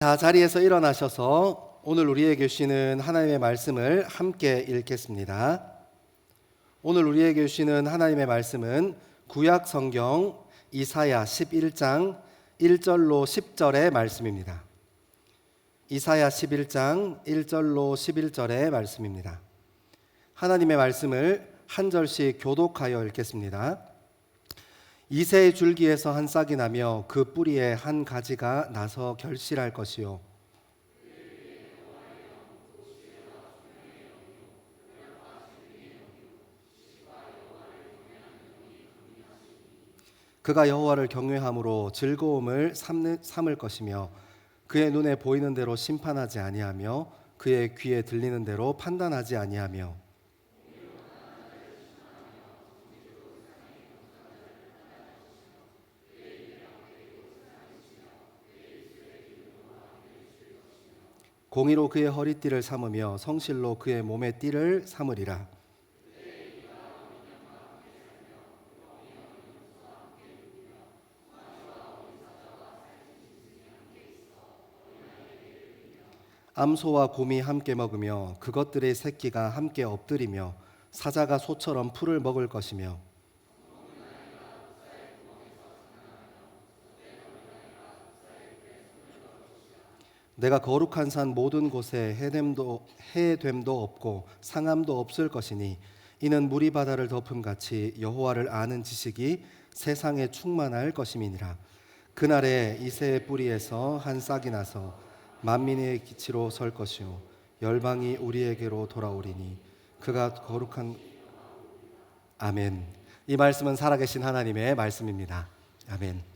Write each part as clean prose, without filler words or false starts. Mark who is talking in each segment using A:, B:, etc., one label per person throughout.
A: 자, 자리에서 일어나셔서 오늘 우리에게 주시는 하나님의 말씀을 함께 읽겠습니다. 오늘 우리에게 주시는 하나님의 말씀은 구약 성경 이사야 11장 1절로 10절의 말씀입니다. 이사야 11장 1절로 11절의 말씀입니다. 하나님의 말씀을 한 절씩 교독하여 읽겠습니다. 이새의 줄기에서 한 싹이 나며 그 뿌리에 한 가지가 나서 결실할 것이요 그가 여호와를 경외함으로 즐거움을 삼을 것이며 그의 눈에 보이는 대로 심판하지 아니하며 그의 귀에 들리는 대로 판단하지 아니하며 공의로 그의 허리띠를 삼으며 성실로 그의 몸의 띠를 삼으리라. 암소와 곰이 함께 먹으며 그것들의 새끼가 함께 엎드리며 사자가 소처럼 풀을 먹을 것이며 내가 거룩한 산 모든 곳에 해됨도 없고 상함도 없을 것이니 이는 물이 바다를 덮음같이 여호와를 아는 지식이 세상에 충만할 것임이니라. 그날에 이새의 뿌리에서 한 싹이 나서 만민의 기치로 설 것이요 열방이 우리에게로 돌아오리니 그가 거룩한 아멘. 이 말씀은 살아계신 하나님의 말씀입니다. 아멘.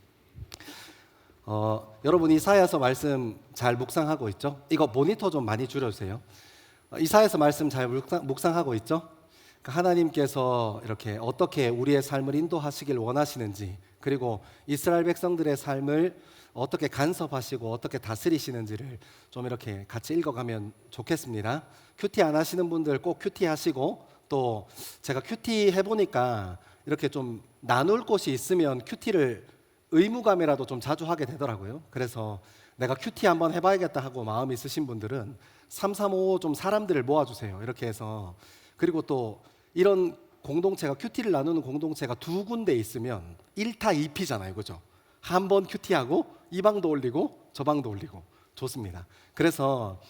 A: 여러분 이사야서 말씀 잘 묵상하고 있죠? 이거 모니터 좀 많이 줄여주세요. 이사야서 말씀 잘 묵상하고 있죠? 하나님께서 이렇게 어떻게 우리의 삶을 인도하시길 원하시는지, 그리고 이스라엘 백성들의 삶을 어떻게 간섭하시고 어떻게 다스리시는지를 좀 이렇게 같이 읽어가면 좋겠습니다. 큐티 안 하시는 분들 꼭 큐티 하시고, 또 제가 큐티 해보니까 이렇게 좀 나눌 곳이 있으면 큐티를 의무감이라도 좀 자주 하게 되더라고요. 그래서 내가 큐티 한번 해봐야겠다 하고 마음이 있으신 분들은 335 좀 사람들을 모아주세요. 이렇게 해서. 그리고 또 이런 공동체가, 큐티를 나누는 공동체가 두 군데 있으면 1타 2피잖아요. 그죠? 한 번 큐티하고 이 방도 올리고 저 방도 올리고 좋습니다. 그래서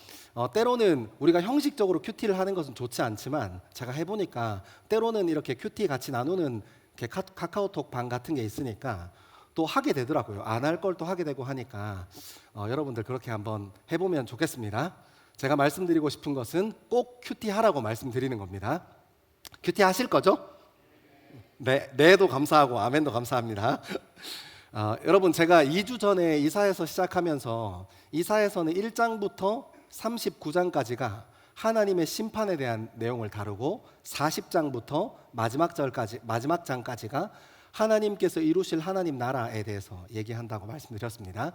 A: 때로는 우리가 형식적으로 큐티를 하는 것은 좋지 않지만, 제가 해보니까 때로는 이렇게 큐티 같이 나누는 카카오톡 방 같은 게 있으니까 또 하게 되더라고요. 안 할 걸 또 하게 되고 하니까 여러분들 그렇게 한번 해보면 좋겠습니다. 제가 말씀드리고 싶은 것은 꼭 큐티 하라고 말씀드리는 겁니다. 큐티 하실 거죠? 네, 네도 감사하고 아멘도 감사합니다. 여러분 제가 2주 전에 이사야서 시작하면서 이사야서는 1장부터 39장까지가 하나님의 심판에 대한 내용을 다루고 40장부터 마지막 장까지가 하나님께서 이루실 하나님 나라에 대해서 얘기한다고 말씀드렸습니다.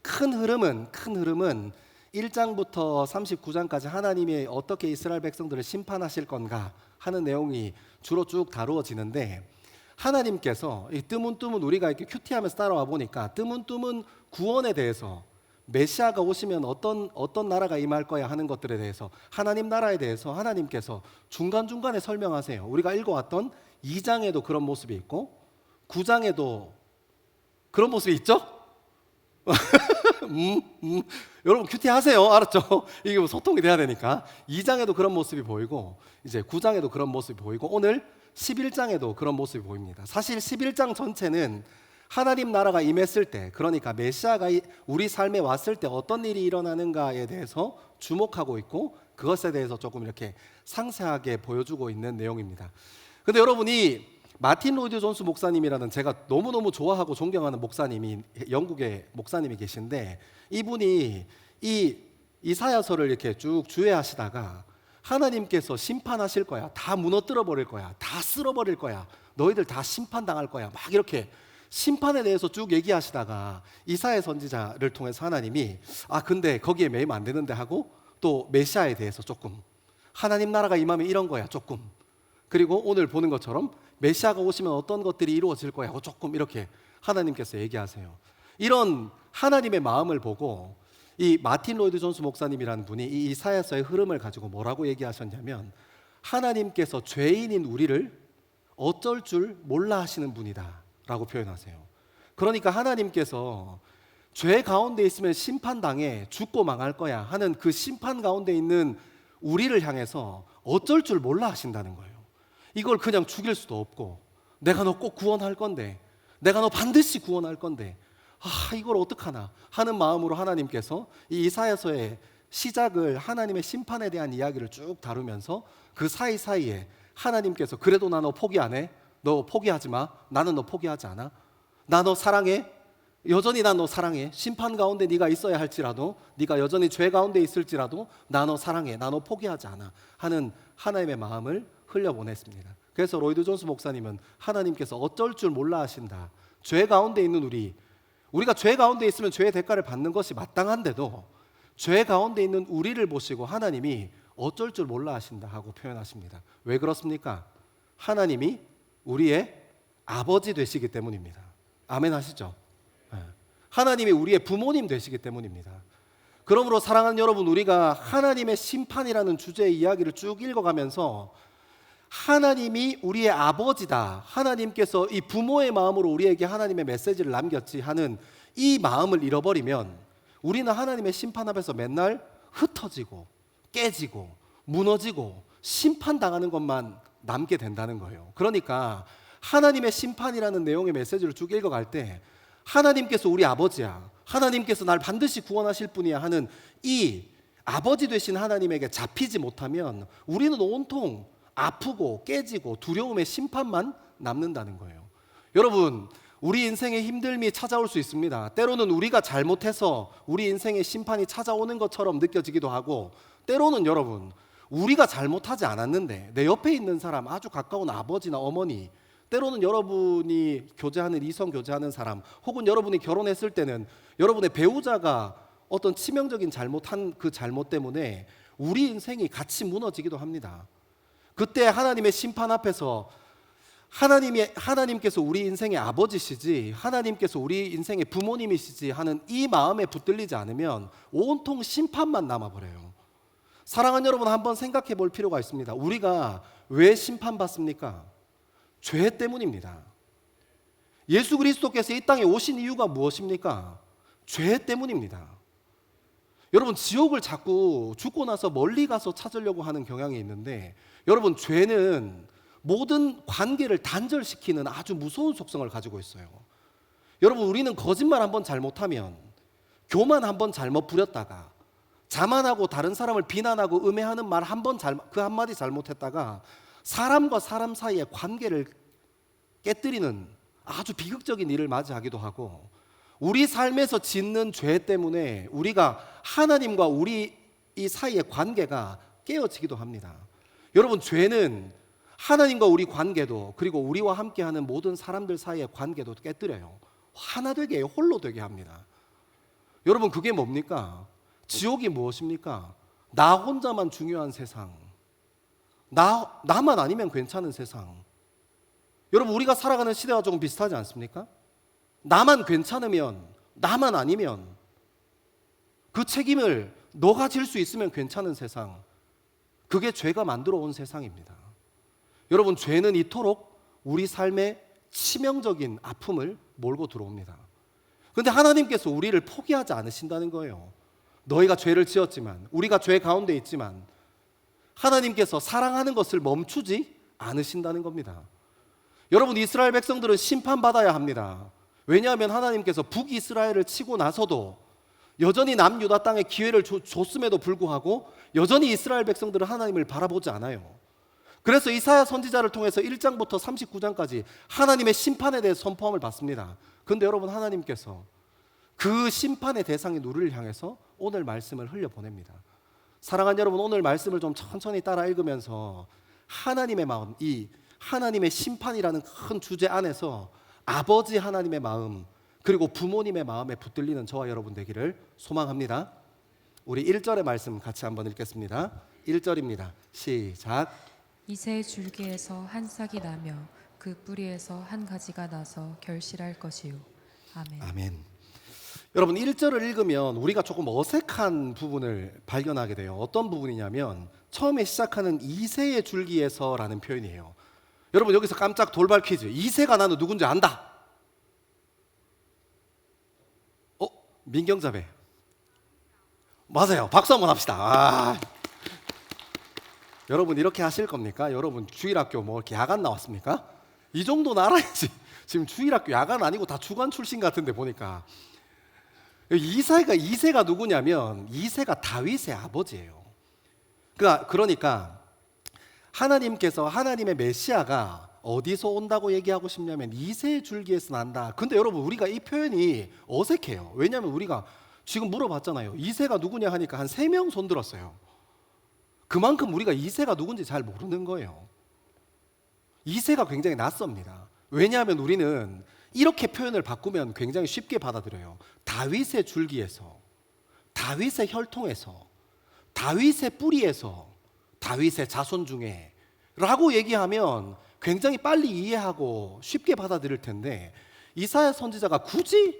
A: 큰 흐름은 1장부터 39장까지 하나님이 어떻게 이스라엘 백성들을 심판하실 건가 하는 내용이 주로 쭉 다루어지는데, 하나님께서 뜨문뜨문 우리가 이렇게 큐티하면서 따라와 보니까 뜨문뜨문 구원에 대해서, 메시아가 오시면 어떤 나라가 임할 거야 하는 것들에 대해서, 하나님 나라에 대해서 하나님께서 중간중간에 설명하세요. 우리가 읽어왔던 2장에도 그런 모습이 있고 9장에도 그런 모습이 있죠? 여러분 큐티 하세요. 알았죠? 이게 뭐 소통이 돼야 되니까. 2장에도 그런 모습이 보이고 이제 9장에도 그런 모습이 보이고 오늘 11장에도 그런 모습이 보입니다. 사실 11장 전체는 하나님 나라가 임했을 때, 그러니까 메시아가 우리 삶에 왔을 때 어떤 일이 일어나는가에 대해서 주목하고 있고 그것에 대해서 조금 이렇게 상세하게 보여주고 있는 내용입니다. 근데 여러분이 마틴 로이드 존스 목사님이라는 제가 너무너무 좋아하고 존경하는 목사님이, 영국의 목사님이 계신데, 이분이 이 이사야서를 이렇게 쭉 주해하시다가 하나님께서 심판하실 거야, 다 무너뜨려 버릴 거야, 다 쓸어버릴 거야, 너희들 다 심판당할 거야, 막 이렇게 심판에 대해서 쭉 얘기하시다가 이사야 선지자를 통해서 하나님이 근데 거기에 매이면 안 되는데 하고, 또 메시아에 대해서 조금, 하나님 나라가 임하면 이런 거야 조금, 그리고 오늘 보는 것처럼 메시아가 오시면 어떤 것들이 이루어질 거야 하고 조금 이렇게 하나님께서 얘기하세요. 이런 하나님의 마음을 보고 이 마틴 로이드 존스 목사님이라는 분이 이 이사야서의 흐름을 가지고 뭐라고 얘기하셨냐면, 하나님께서 죄인인 우리를 어쩔 줄 몰라 하시는 분이다 라고 표현하세요. 그러니까 하나님께서 죄 가운데 있으면 심판당해 죽고 망할 거야 하는 그 심판 가운데 있는 우리를 향해서 어쩔 줄 몰라 하신다는 거예요. 이걸 그냥 죽일 수도 없고, 내가 너 꼭 구원할 건데, 내가 너 반드시 구원할 건데, 이걸 어떡하나 하는 마음으로 하나님께서 이 이사야서의 시작을 하나님의 심판에 대한 이야기를 쭉 다루면서 그 사이사이에 하나님께서 그래도 나 너 포기 안 해? 너 포기하지 마. 나는 너 포기하지 않아. 나 너 사랑해. 여전히 나 너 사랑해. 심판 가운데 네가 있어야 할지라도, 네가 여전히 죄 가운데 있을지라도 나 너 사랑해. 나 너 포기하지 않아 하는 하나님의 마음을 흘려보냈습니다. 그래서 로이드 존스 목사님은 하나님께서 어쩔 줄 몰라 하신다. 죄 가운데 있는 우리가 죄 가운데 있으면 죄의 대가를 받는 것이 마땅한데도 죄 가운데 있는 우리를 보시고 하나님이 어쩔 줄 몰라 하신다 하고 표현하십니다. 왜 그렇습니까? 하나님이 우리의 아버지 되시기 때문입니다. 아멘 하시죠? 하나님이 우리의 부모님 되시기 때문입니다. 그러므로 사랑하는 여러분, 우리가 하나님의 심판이라는 주제의 이야기를 쭉 읽어가면서 하나님이 우리의 아버지다, 하나님께서 이 부모의 마음으로 우리에게 하나님의 메시지를 남겼지 하는 이 마음을 잃어버리면 우리는 하나님의 심판 앞에서 맨날 흩어지고 깨지고 무너지고 심판당하는 것만 남게 된다는 거예요. 그러니까 하나님의 심판이라는 내용의 메시지를 쭉 읽어갈 때 하나님께서 우리 아버지야, 하나님께서 날 반드시 구원하실 분이야 하는 이 아버지 되신 하나님에게 잡히지 못하면 우리는 온통 아프고 깨지고 두려움의 심판만 남는다는 거예요. 여러분, 우리 인생에 힘듦이 찾아올 수 있습니다. 때로는 우리가 잘못해서 우리 인생에 심판이 찾아오는 것처럼 느껴지기도 하고, 때로는 여러분, 우리가 잘못하지 않았는데 내 옆에 있는 사람, 아주 가까운 아버지나 어머니, 때로는 여러분이 교제하는, 이성 교제하는 사람, 혹은 여러분이 결혼했을 때는 여러분의 배우자가 어떤 치명적인 잘못한 그 잘못 때문에 우리 인생이 같이 무너지기도 합니다. 그때 하나님의 심판 앞에서 하나님께서 우리 인생의 아버지시지, 하나님께서 우리 인생의 부모님이시지 하는 이 마음에 붙들리지 않으면 온통 심판만 남아버려요. 사랑하는 여러분, 한번 생각해 볼 필요가 있습니다. 우리가 왜 심판받습니까? 죄 때문입니다. 예수 그리스도께서 이 땅에 오신 이유가 무엇입니까? 죄 때문입니다. 여러분, 지옥을 자꾸 죽고 나서 멀리 가서 찾으려고 하는 경향이 있는데, 여러분, 죄는 모든 관계를 단절시키는 아주 무서운 속성을 가지고 있어요. 여러분, 우리는 거짓말 한번 잘못하면, 교만 한번 잘못 부렸다가, 자만하고 다른 사람을 비난하고 음해하는 말 그 한마디 잘못했다가 사람과 사람 사이의 관계를 깨뜨리는 아주 비극적인 일을 맞이하기도 하고, 우리 삶에서 짓는 죄 때문에 우리가 하나님과 우리 이 사이의 관계가 깨어지기도 합니다. 여러분, 죄는 하나님과 우리 관계도, 그리고 우리와 함께하는 모든 사람들 사이의 관계도 깨뜨려요. 하나 되게, 홀로 되게 합니다. 여러분, 그게 뭡니까? 지옥이 무엇입니까? 나 혼자만 중요한 세상, 나만 아니면 괜찮은 세상. 여러분, 우리가 살아가는 시대와 조금 비슷하지 않습니까? 나만 괜찮으면, 나만 아니면, 그 책임을 너가 질 수 있으면 괜찮은 세상, 그게 죄가 만들어 온 세상입니다. 여러분, 죄는 이토록 우리 삶에 치명적인 아픔을 몰고 들어옵니다. 그런데 하나님께서 우리를 포기하지 않으신다는 거예요. 너희가 죄를 지었지만, 우리가 죄 가운데 있지만 하나님께서 사랑하는 것을 멈추지 않으신다는 겁니다. 여러분, 이스라엘 백성들은 심판받아야 합니다. 왜냐하면 하나님께서 북이스라엘을 치고 나서도 여전히 남유다 땅에 기회를 줬음에도 불구하고 여전히 이스라엘 백성들은 하나님을 바라보지 않아요. 그래서 이사야 선지자를 통해서 1장부터 39장까지 하나님의 심판에 대해 선포함을 받습니다. 그런데 여러분, 하나님께서 그 심판의 대상인 우리를 향해서 오늘 말씀을 흘려보냅니다. 사랑하는 여러분, 오늘 말씀을 좀 천천히 따라 읽으면서 하나님의 마음, 이 하나님의 심판이라는 큰 주제 안에서 아버지 하나님의 마음, 그리고 부모님의 마음에 붙들리는 저와 여러분 되기를 소망합니다. 우리 1절의 말씀 같이 한번 읽겠습니다. 1절입니다. 시작.
B: 이새 줄기에서 한 싹이 나며 그 뿌리에서 한 가지가 나서 결실할 것이요. 아멘.
A: 아멘. 여러분 1절을 읽으면 우리가 조금 어색한 부분을 발견하게 돼요. 어떤 부분이냐면 처음에 시작하는 이새의 줄기에서라는 표현이에요. 여러분 여기서 깜짝 돌발 퀴즈. 이새가 나는 누군지 안다. 민경자매. 맞아요. 박수 한번 합시다. 여러분 이렇게 하실 겁니까? 여러분 주일학교 뭐 이렇게 야간 나왔습니까? 이 정도는 알아야지. 지금 주일학교 야간 아니고 다 주간 출신 같은데 보니까 이새가 누구냐면 이새가 다윗의 아버지예요. 그러니까 하나님께서 하나님의 메시아가 어디서 온다고 얘기하고 싶냐면 이새의 줄기에서 난다. 근데 여러분 우리가 이 표현이 어색해요. 왜냐하면 우리가 지금 물어봤잖아요. 이새가 누구냐 하니까 한 3명 손 들었어요. 그만큼 우리가 이새가 누군지 잘 모르는 거예요. 이새가 굉장히 낯섭니다. 왜냐하면 우리는 이렇게 표현을 바꾸면 굉장히 쉽게 받아들여요. 다윗의 줄기에서, 다윗의 혈통에서, 다윗의 뿌리에서, 다윗의 자손 중에 라고 얘기하면 굉장히 빨리 이해하고 쉽게 받아들일 텐데 이사야 선지자가 굳이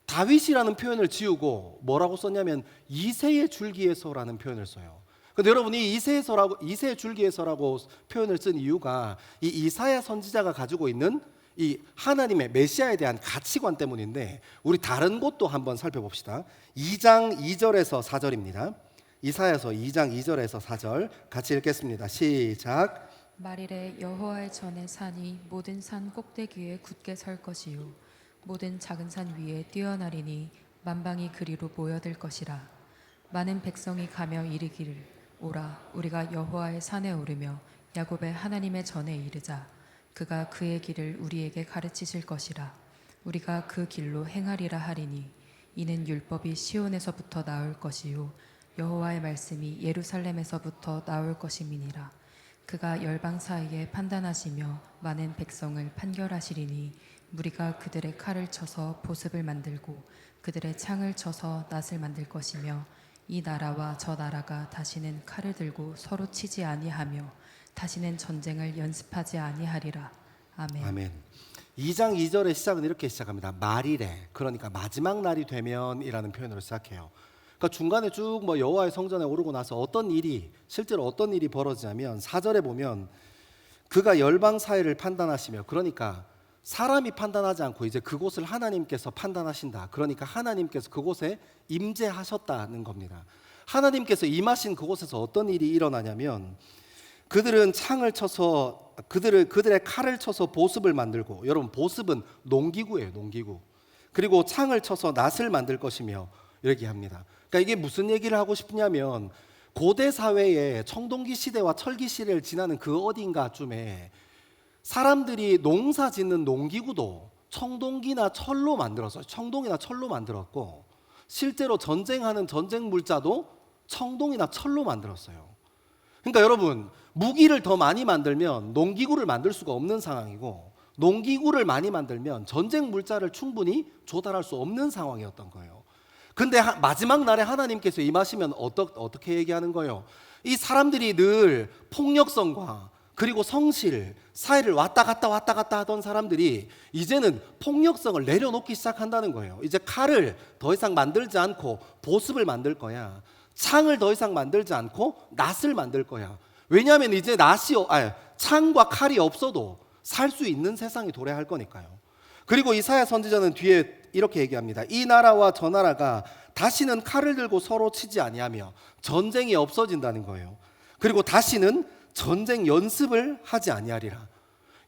A: 다윗이라는 표현을 지우고 뭐라고 썼냐면 이새의 줄기에서라는 표현을 써요. 근데 여러분 이 이새의 줄기에서라고 표현을 쓴 이유가 이 이사야 선지자가 가지고 있는 이 하나님의 메시아에 대한 가치관 때문인데 우리 다른 곳도 한번 살펴봅시다. 2장 2절에서 4절입니다. 이사야서 2장 2절에서 4절 같이 읽겠습니다. 시작.
B: 말일에 여호와의 전에 산이 모든 산 꼭대기에 굳게 설 것이요 모든 작은 산 위에 뛰어나리니 만방이 그리로 모여들 것이라. 많은 백성이 가며 이르기를 오라 우리가 여호와의 산에 오르며 야곱의 하나님의 전에 이르자. 그가 그의 길을 우리에게 가르치실 것이라. 우리가 그 길로 행하리라 하리니 이는 율법이 시온에서부터 나올 것이요 여호와의 말씀이 예루살렘에서부터 나올 것임이니라. 그가 열방 사이에 판단하시며 많은 백성을 판결하시리니 무리가 그들의 칼을 쳐서 보습을 만들고 그들의 창을 쳐서 낫을 만들 것이며 이 나라와 저 나라가 다시는 칼을 들고 서로 치지 아니하며 다시는 전쟁을 연습하지 아니하리라. 아멘.
A: 아멘. 2장 2절의 시작은 이렇게 시작합니다. 말이래. 그러니까 마지막 날이 되면이라는 표현으로 시작해요. 그러니까 중간에 쭉 뭐 여호와의 성전에 오르고 나서 실제로 어떤 일이 벌어지냐면 4절에 보면 그가 열방 사이를 판단하시며, 그러니까 사람이 판단하지 않고 이제 그곳을 하나님께서 판단하신다. 그러니까 하나님께서 그곳에 임재하셨다는 겁니다. 하나님께서 임하신 그곳에서 어떤 일이 일어나냐면 그들은 창을 쳐서 그들의 칼을 쳐서 보습을 만들고, 여러분 보습은 농기구예요, 농기구. 그리고 창을 쳐서 낫을 만들 것이며 이렇게 합니다. 그러니까 이게 무슨 얘기를 하고 싶냐면 고대 사회에 청동기 시대와 철기 시대를 지나는 그 어딘가쯤에 사람들이 농사 짓는 농기구도 청동기나 철로 만들었어요. 청동이나 철로 만들었고 실제로 전쟁하는 전쟁 물자도 청동이나 철로 만들었어요. 그러니까 여러분 무기를 더 많이 만들면 농기구를 만들 수가 없는 상황이고 농기구를 많이 만들면 전쟁 물자를 충분히 조달할 수 없는 상황이었던 거예요. 근데 마지막 날에 하나님께서 임하시면 어떻게 얘기하는 거예요? 이 사람들이 늘 폭력성과 그리고 성실 사이를 왔다 갔다 하던 사람들이 이제는 폭력성을 내려놓기 시작한다는 거예요. 이제 칼을 더 이상 만들지 않고 보습을 만들 거야. 창을 더 이상 만들지 않고 낫을 만들 거야. 왜냐하면 이제 창과 칼이 없어도 살 수 있는 세상이 도래할 거니까요. 그리고 이사야 선지자는 뒤에 이렇게 얘기합니다. 이 나라와 저 나라가 다시는 칼을 들고 서로 치지 아니하며 전쟁이 없어진다는 거예요. 그리고 다시는 전쟁 연습을 하지 아니하리라.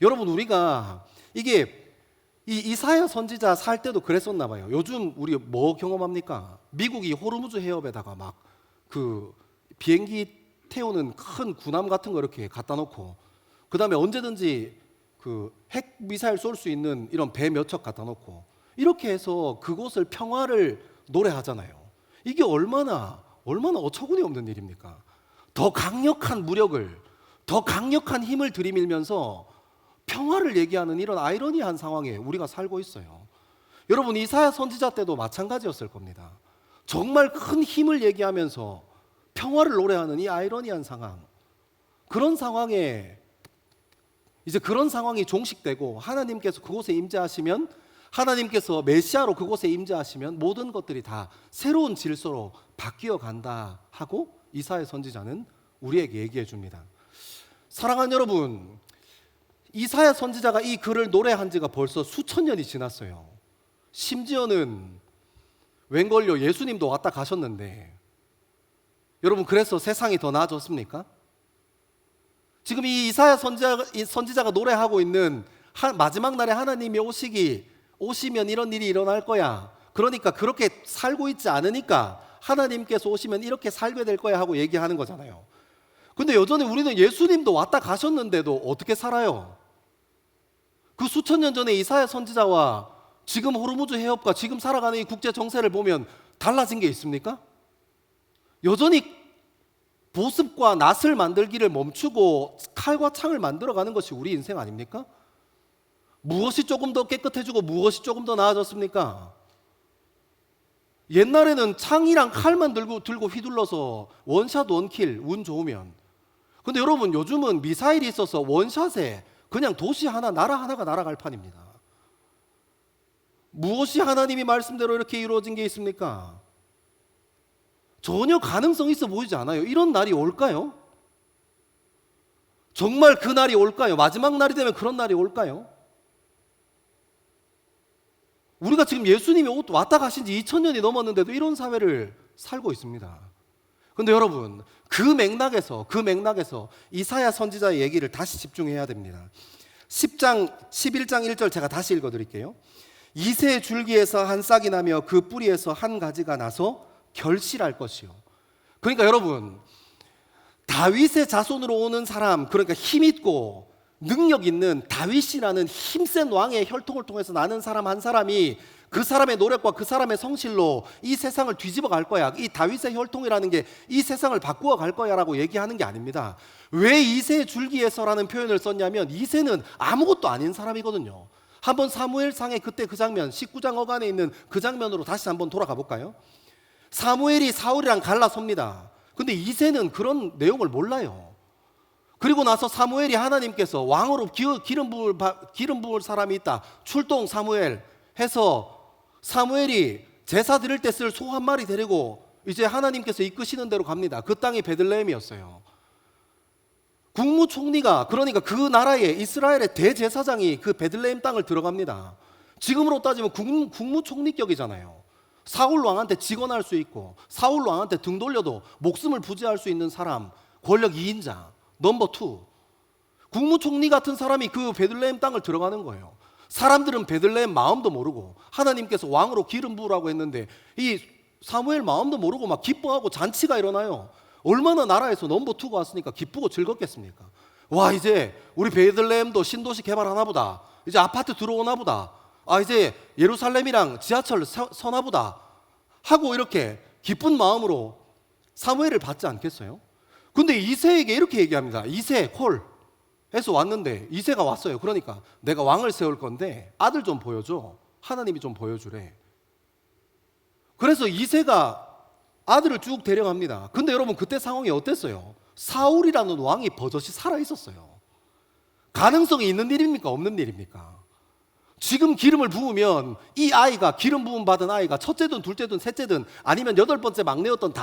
A: 여러분 우리가 이게 이사야 선지자 살 때도 그랬었나 봐요. 요즘 우리 뭐 경험합니까? 미국이 호르무즈 해협에다가 막 그 비행기 태우는 큰 군함 같은 거 이렇게 갖다 놓고 그다음에 언제든지 그 핵 미사일 쏠 수 있는 이런 배 몇 척 갖다 놓고 이렇게 해서 그곳을 평화를 노래하잖아요. 이게 얼마나 어처구니 없는 일입니까? 더 강력한 무력을, 더 강력한 힘을 들이밀면서 평화를 얘기하는 이런 아이러니한 상황에 우리가 살고 있어요. 여러분 이사야 선지자 때도 마찬가지였을 겁니다. 정말 큰 힘을 얘기하면서 평화를 노래하는 이 아이러니한 상황, 그런 상황이 종식되고 하나님께서 그곳에 임재하시면 하나님께서 메시아로 그곳에 임재하시면 모든 것들이 다 새로운 질서로 바뀌어 간다 하고 이사야 선지자는 우리에게 얘기해 줍니다. 사랑하는 여러분, 이사야 선지자가 이 글을 노래한 지가 벌써 수천 년이 지났어요. 심지어는 웬걸요, 예수님도 왔다 가셨는데, 여러분, 그래서 세상이 더 나아졌습니까? 지금 이 이사야 선지자가 노래하고 있는 마지막 날에 하나님이 오시면 이런 일이 일어날 거야. 그러니까 그렇게 살고 있지 않으니까 하나님께서 오시면 이렇게 살게 될 거야 하고 얘기하는 거잖아요. 근데 여전히 우리는 예수님도 왔다 가셨는데도 어떻게 살아요? 그 수천 년 전에 이사야 선지자와 지금 호르무즈 해협과 지금 살아가는 이 국제 정세를 보면 달라진 게 있습니까? 여전히 보습과 낫을 만들기를 멈추고 칼과 창을 만들어가는 것이 우리 인생 아닙니까? 무엇이 조금 더 깨끗해지고 무엇이 조금 더 나아졌습니까? 옛날에는 창이랑 칼만 들고 휘둘러서 원샷 원킬 운 좋으면, 근데 여러분 요즘은 미사일이 있어서 원샷에 그냥 도시 하나, 나라 하나가 날아갈 판입니다. 무엇이 하나님이 말씀대로 이렇게 이루어진 게 있습니까? 전혀 가능성 있어 보이지 않아요. 이런 날이 올까요? 정말 그 날이 올까요? 마지막 날이 되면 그런 날이 올까요? 우리가 지금 예수님이 왔다 가신 지 2000년이 넘었는데도 이런 사회를 살고 있습니다. 그런데 여러분, 그 맥락에서 이사야 선지자의 얘기를 다시 집중해야 됩니다. 11장 1절 제가 다시 읽어드릴게요. 이새 줄기에서 한 싹이 나며 그 뿌리에서 한 가지가 나서 결실할 것이요. 그러니까 여러분, 다윗의 자손으로 오는 사람, 그러니까 힘있고 능력 있는 다윗이라는 힘센 왕의 혈통을 통해서 나는 사람 한 사람이 그 사람의 노력과 그 사람의 성실로 이 세상을 뒤집어 갈 거야. 이 다윗의 혈통이라는 게 이 세상을 바꾸어 갈 거야 라고 얘기하는 게 아닙니다. 왜 이새 줄기에서라는 표현을 썼냐면 이새는 아무것도 아닌 사람이거든요. 한번 사무엘상의 그때 그 장면, 19장 어간에 있는 그 장면으로 다시 한번 돌아가 볼까요? 사무엘이 사울이랑 갈라섭니다. 근데 이새는 그런 내용을 몰라요. 그리고 나서 사무엘이 하나님께서 왕으로 기름 부을 사람이 있다, 출동 사무엘 해서 사무엘이 제사 드릴 때 쓸 소 한 마리 데리고 이제 하나님께서 이끄시는 대로 갑니다. 그 땅이 베들레헴이었어요. 국무총리가, 그러니까 그 나라의 이스라엘의 대제사장이 그 베들레헴 땅을 들어갑니다. 지금으로 따지면 국무총리격이잖아요. 사울 왕한테 직언할 수 있고 사울 왕한테 등 돌려도 목숨을 부지할 수 있는 사람, 권력 2인자 넘버 2. 국무총리 같은 사람이 그 베들레헴 땅을 들어가는 거예요. 사람들은 베들레헴 마음도 모르고 하나님께서 왕으로 기름 부으라고 했는데 이 사무엘 마음도 모르고 막 기뻐하고 잔치가 일어나요. 얼마나 나라에서 넘버 2가 왔으니까 기쁘고 즐겁겠습니까? 와, 이제 우리 베들레헴도 신도시 개발하나 보다. 이제 아파트 들어오나 보다. 아, 이제 예루살렘이랑 지하철 서나 보다 하고 이렇게 기쁜 마음으로 사무엘을 받지 않겠어요? 근데 이새에게 이렇게 얘기합니다. 이새 콜에서 왔는데 이새가 왔어요. 그러니까 내가 왕을 세울 건데 아들 좀 보여줘. 하나님이 좀 보여주래. 그래서 이새가 아들을 쭉 데려갑니다. 근데 여러분 그때 상황이 어땠어요? 사울이라는 왕이 버젓이 살아 있었어요. 가능성이 있는 일입니까? 없는 일입니까? 지금 기름을 부으면 이 아이가, 기름 부음 받은 아이가 첫째든 둘째든 셋째든 아니면 8번째 막내였던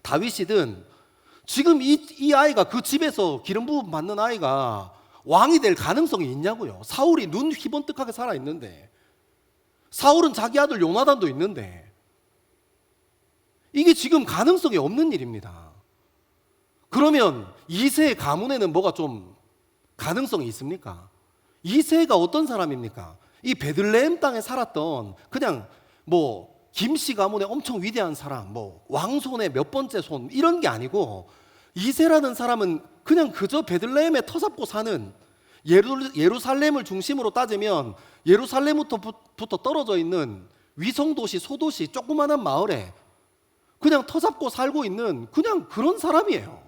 A: 다윗이든 지금 이 아이가, 그 집에서 기름 부음 받는 아이가 왕이 될 가능성이 있냐고요. 사울이 눈 희번뜩하게 살아있는데, 사울은 자기 아들 요나단도 있는데, 이게 지금 가능성이 없는 일입니다. 그러면 이새의 가문에는 뭐가 좀 가능성이 있습니까? 이새가 어떤 사람입니까? 이 베들레헴 땅에 살았던 그냥 김씨 가문의 엄청 위대한 사람, 왕손의 몇 번째 손 이런 게 아니고, 이새라는 사람은 그냥 그저 베들레헴에 터잡고 사는, 예루살렘을 중심으로 따지면 예루살렘부터 떨어져 있는 위성도시, 소도시, 조그마한 마을에 그냥 터잡고 살고 있는 그냥 그런 사람이에요.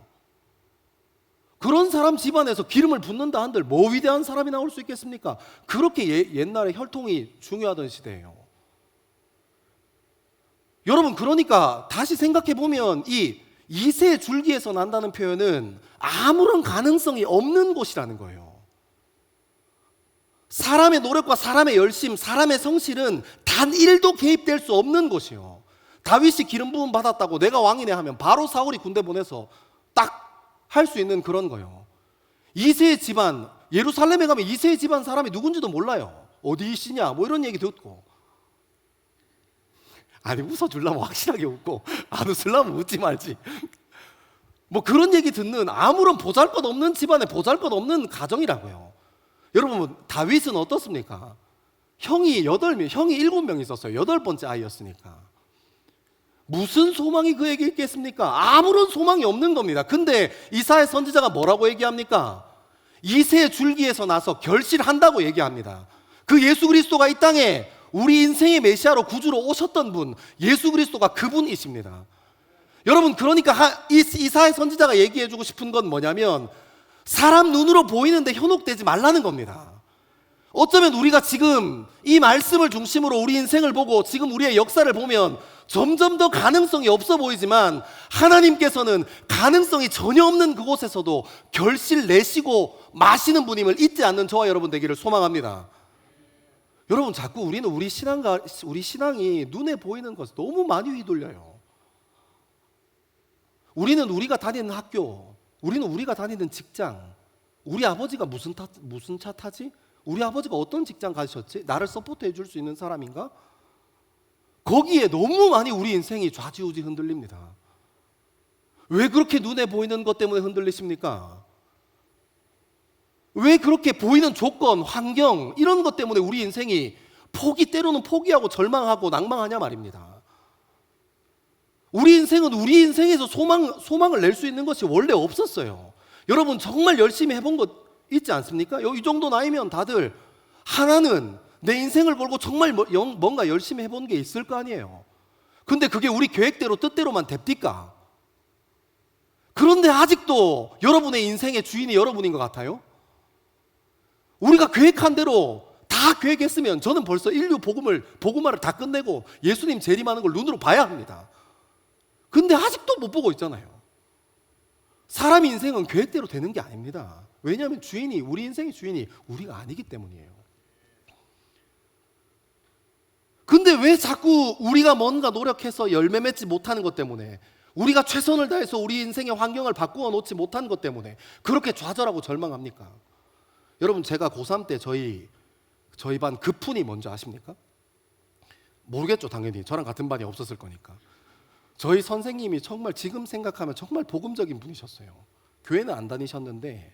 A: 그런 사람 집안에서 기름을 붓는다 한들 뭐 위대한 사람이 나올 수 있겠습니까? 그렇게 옛날에 혈통이 중요하던 시대예요. 여러분, 그러니까 다시 생각해 보면 이 이새 줄기에서 난다는 표현은 아무런 가능성이 없는 곳이라는 거예요. 사람의 노력과 사람의 열심, 사람의 성실은 단 1도 개입될 수 없는 것이요. 다윗이 기름 부음 받았다고 내가 왕이네 하면 바로 사울이 군대 보내서 딱 할 수 있는 그런 거예요. 이세의 집안, 예루살렘에 가면 이세의 집안 사람이 누군지도 몰라요. 어디 있으냐 뭐 이런 얘기 듣고. 아니 웃어주려면 확실하게 웃고 안 웃으려면 웃지 말지. 뭐 그런 얘기 듣는 아무런 보잘것없는 집안에 보잘것없는 가정이라고요. 여러분 다윗은 어떻습니까? 형이 8명, 형이 7명 있었어요. 8번째 아이였으니까. 무슨 소망이 그에게 있겠습니까? 아무런 소망이 없는 겁니다. 근데 이사야 선지자가 뭐라고 얘기합니까? 이새의 줄기에서 나서 결실한다고 얘기합니다. 그 예수 그리스도가 이 땅에 우리 인생의 메시아로 구주로 오셨던 분, 예수 그리스도가 그분이십니다. 여러분 그러니까 이사야 선지자가 얘기해주고 싶은 건 뭐냐면 사람 눈으로 보이는데 현혹되지 말라는 겁니다. 어쩌면 우리가 지금 이 말씀을 중심으로 우리 인생을 보고 지금 우리의 역사를 보면 점점 더 가능성이 없어 보이지만 하나님께서는 가능성이 전혀 없는 그곳에서도 결실 내시고 마시는 분임을 잊지 않는 저와 여러분 되기를 소망합니다. 여러분 자꾸 우리는 우리 신앙이 눈에 보이는 것에 너무 많이 휘둘려요. 우리는 우리가 다니는 학교, 우리는 우리가 다니는 직장, 우리 아버지가 무슨 차 타지? 우리 아버지가 어떤 직장 가셨지? 나를 서포트해 줄 수 있는 사람인가? 거기에 너무 많이 우리 인생이 좌지우지 흔들립니다. 왜 그렇게 눈에 보이는 것 때문에 흔들리십니까? 왜 그렇게 보이는 조건, 환경 이런 것 때문에 우리 인생이 때로는 포기하고 절망하고 낭망하냐 말입니다. 우리 인생은 우리 인생에서 소망을 낼 수 있는 것이 원래 없었어요. 여러분 정말 열심히 해본 것 있지 않습니까? 이 정도 나이면 다들 하나는 내 인생을 걸고 정말 뭔가 열심히 해본 게 있을 거 아니에요. 근데 그게 우리 계획대로 뜻대로만 됩니까? 그런데 아직도 여러분의 인생의 주인이 여러분인 것 같아요? 우리가 계획한 대로 다 계획했으면 저는 벌써 인류 복음화를 다 끝내고 예수님 재림하는 걸 눈으로 봐야 합니다. 근데 아직도 못 보고 있잖아요. 사람 인생은 계획대로 되는 게 아닙니다. 왜냐하면 우리 인생의 주인이 우리가 아니기 때문이에요. 근데 왜 자꾸 우리가 뭔가 노력해서 열매 맺지 못하는 것 때문에, 우리가 최선을 다해서 우리 인생의 환경을 바꾸어 놓지 못한 것 때문에 그렇게 좌절하고 절망합니까? 여러분 제가 고3 때 저희 반 급훈이 뭔지 아십니까? 모르겠죠. 당연히 저랑 같은 반이 없었을 거니까. 저희 선생님이 정말 지금 생각하면 정말 복음적인 분이셨어요. 교회는 안 다니셨는데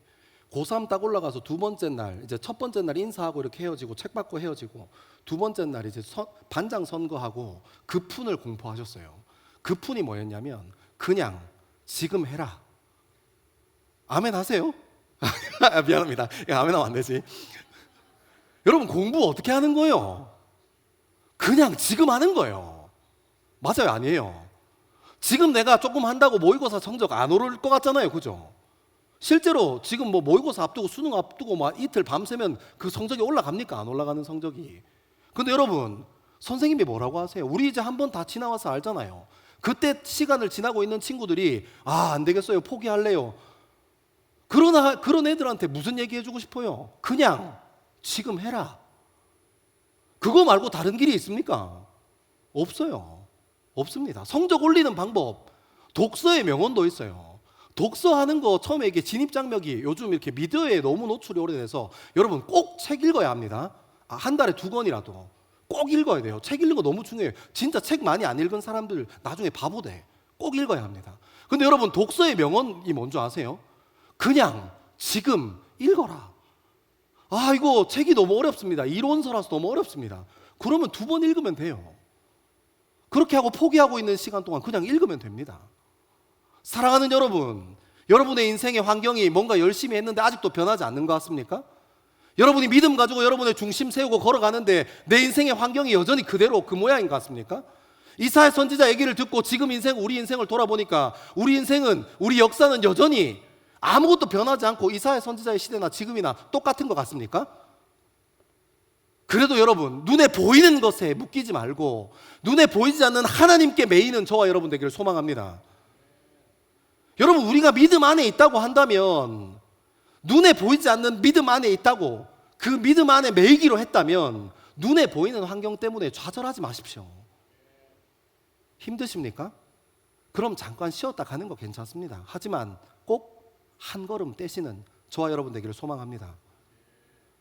A: 고3 딱 올라가서 두 번째 날, 이제 첫 번째 날 인사하고 이렇게 헤어지고 책 받고 헤어지고 두 번째 날 이제 반장 선거하고 급훈을 공포하셨어요. 급훈이 뭐였냐면 그냥 지금 해라. 아멘 하세요? 미안합니다. 아멘 하면 안 되지. 여러분 공부 어떻게 하는 거예요? 그냥 지금 하는 거예요. 맞아요? 아니에요? 지금 내가 조금 한다고 모의고사 성적 안 오를 것 같잖아요. 그죠? 실제로 지금 뭐 모의고사 앞두고 수능 앞두고 막 이틀 밤새면 그 성적이 올라갑니까? 안 올라가는 성적이. 근데 여러분 선생님이 뭐라고 하세요? 우리 이제 한 번 다 지나와서 알잖아요. 그때 시간을 지나고 있는 친구들이 안 되겠어요. 포기할래요. 그런 애들한테 무슨 얘기 해주고 싶어요? 그냥 지금 해라. 그거 말고 다른 길이 있습니까? 없어요. 없습니다. 성적 올리는 방법, 독서의 명언도 있어요. 독서하는 거 처음에 이게 진입장벽이 요즘 이렇게 미디어에 너무 노출이 오래돼서 여러분 꼭 책 읽어야 합니다. 한 달에 2권이라도 꼭 읽어야 돼요. 책 읽는 거 너무 중요해요. 진짜 책 많이 안 읽은 사람들 나중에 바보 돼. 꼭 읽어야 합니다. 근데 여러분 독서의 명언이 뭔지 아세요? 그냥 지금 읽어라. 이거 책이 너무 어렵습니다. 이론서라서 너무 어렵습니다. 그러면 2번 읽으면 돼요. 그렇게 하고 포기하고 있는 시간 동안 그냥 읽으면 됩니다. 사랑하는 여러분, 여러분의 인생의 환경이 뭔가 열심히 했는데 아직도 변하지 않는 것 같습니까? 여러분이 믿음 가지고 여러분의 중심 세우고 걸어가는데 내 인생의 환경이 여전히 그대로 그 모양인 것 같습니까? 이사야 선지자 얘기를 듣고 지금 우리 인생을 돌아보니까 우리 인생은, 우리 역사는 여전히 아무것도 변하지 않고 이사야 선지자의 시대나 지금이나 똑같은 것 같습니까? 그래도 여러분 눈에 보이는 것에 묶이지 말고 눈에 보이지 않는 하나님께 매이는 저와 여러분 되기를 소망합니다. 여러분 우리가 믿음 안에 있다고 한다면, 눈에 보이지 않는 믿음 안에 있다고, 그 믿음 안에 매이기로 했다면 눈에 보이는 환경 때문에 좌절하지 마십시오. 힘드십니까? 그럼 잠깐 쉬었다 가는 거 괜찮습니다. 하지만 꼭 한 걸음 떼시는 저와 여러분 되기를 소망합니다.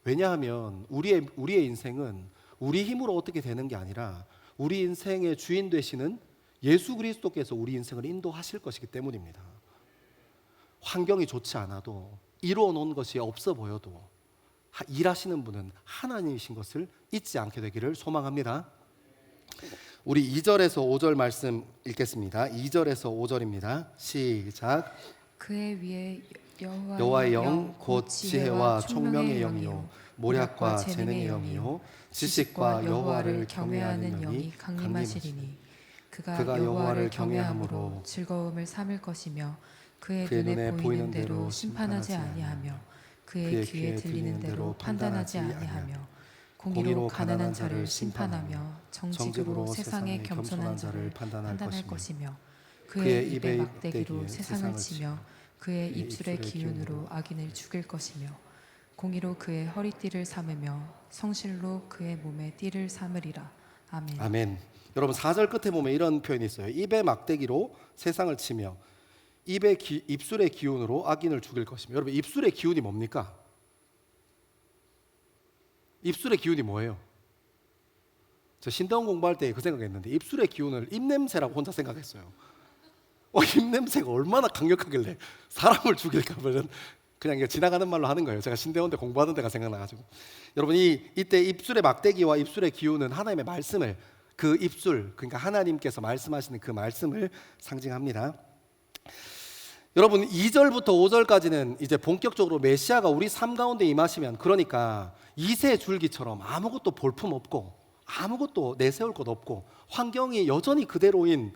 A: 왜냐하면 우리의 인생은 우리 힘으로 어떻게 되는 게 아니라 우리 인생의 주인 되시는 예수 그리스도께서 우리 인생을 인도하실 것이기 때문입니다. 환경이 좋지 않아도 이루어 놓은 것이 없어 보여도 일하시는 분은 하나님이신 것을 잊지 않게 되기를 소망합니다. 우리 2절에서 5절 말씀 읽겠습니다. 2절에서 5절입니다. 시작.
B: 그의 위에
A: 여호와의 영 곧 지혜와 총명의 영이요 모략과 재능의 영이요 지식과 여호와를 경외하는 영이
B: 강림하시리니 그가
A: 그가
B: 여호와를 경외함으로 즐거움을 삼을 것이며 그의 눈에 보이는 대로 심판하지 아니하며 그의 귀에 들리는 대로 판단하지 아니하며 공의로 가난한 자를 심판하며 정직으로 세상의 겸손한 자를 판단할 것이며 그의 입의 막대기로 세상을 치며 그의 입술의 기운으로 악인을 죽일 것이며 공의로 그의 허리띠를 삼으며 성실로 그의 몸에 띠를 삼으리라. 아멘.
A: 아멘. 여러분 4절 끝에 보면 이런 표현이 있어요. 입의 막대기로 세상을 치며 입술의 기운으로 악인을 죽일 것이며. 여러분 입술의 기운이 뭡니까? 입술의 기운이 뭐예요? 저 신대원 공부할 때 그 생각했는데 입술의 기운을 입냄새라고 혼자 생각했어요. 입냄새가 얼마나 강력하길래 사람을 죽일까? 그냥 이게 지나가는 말로 하는 거예요. 제가 신대원 때 공부하던 데가 생각나가지고. 여러분 이때 입술의 막대기와 입술의 기운은 하나님의 말씀을, 그 입술, 그러니까 하나님께서 말씀하시는 그 말씀을 상징합니다. 여러분 2절부터 5절까지는 이제 본격적으로 메시아가 우리 삶 가운데 임하시면, 그러니까 이새 줄기처럼 아무것도 볼품 없고 아무것도 내세울 것 없고 환경이 여전히 그대로인,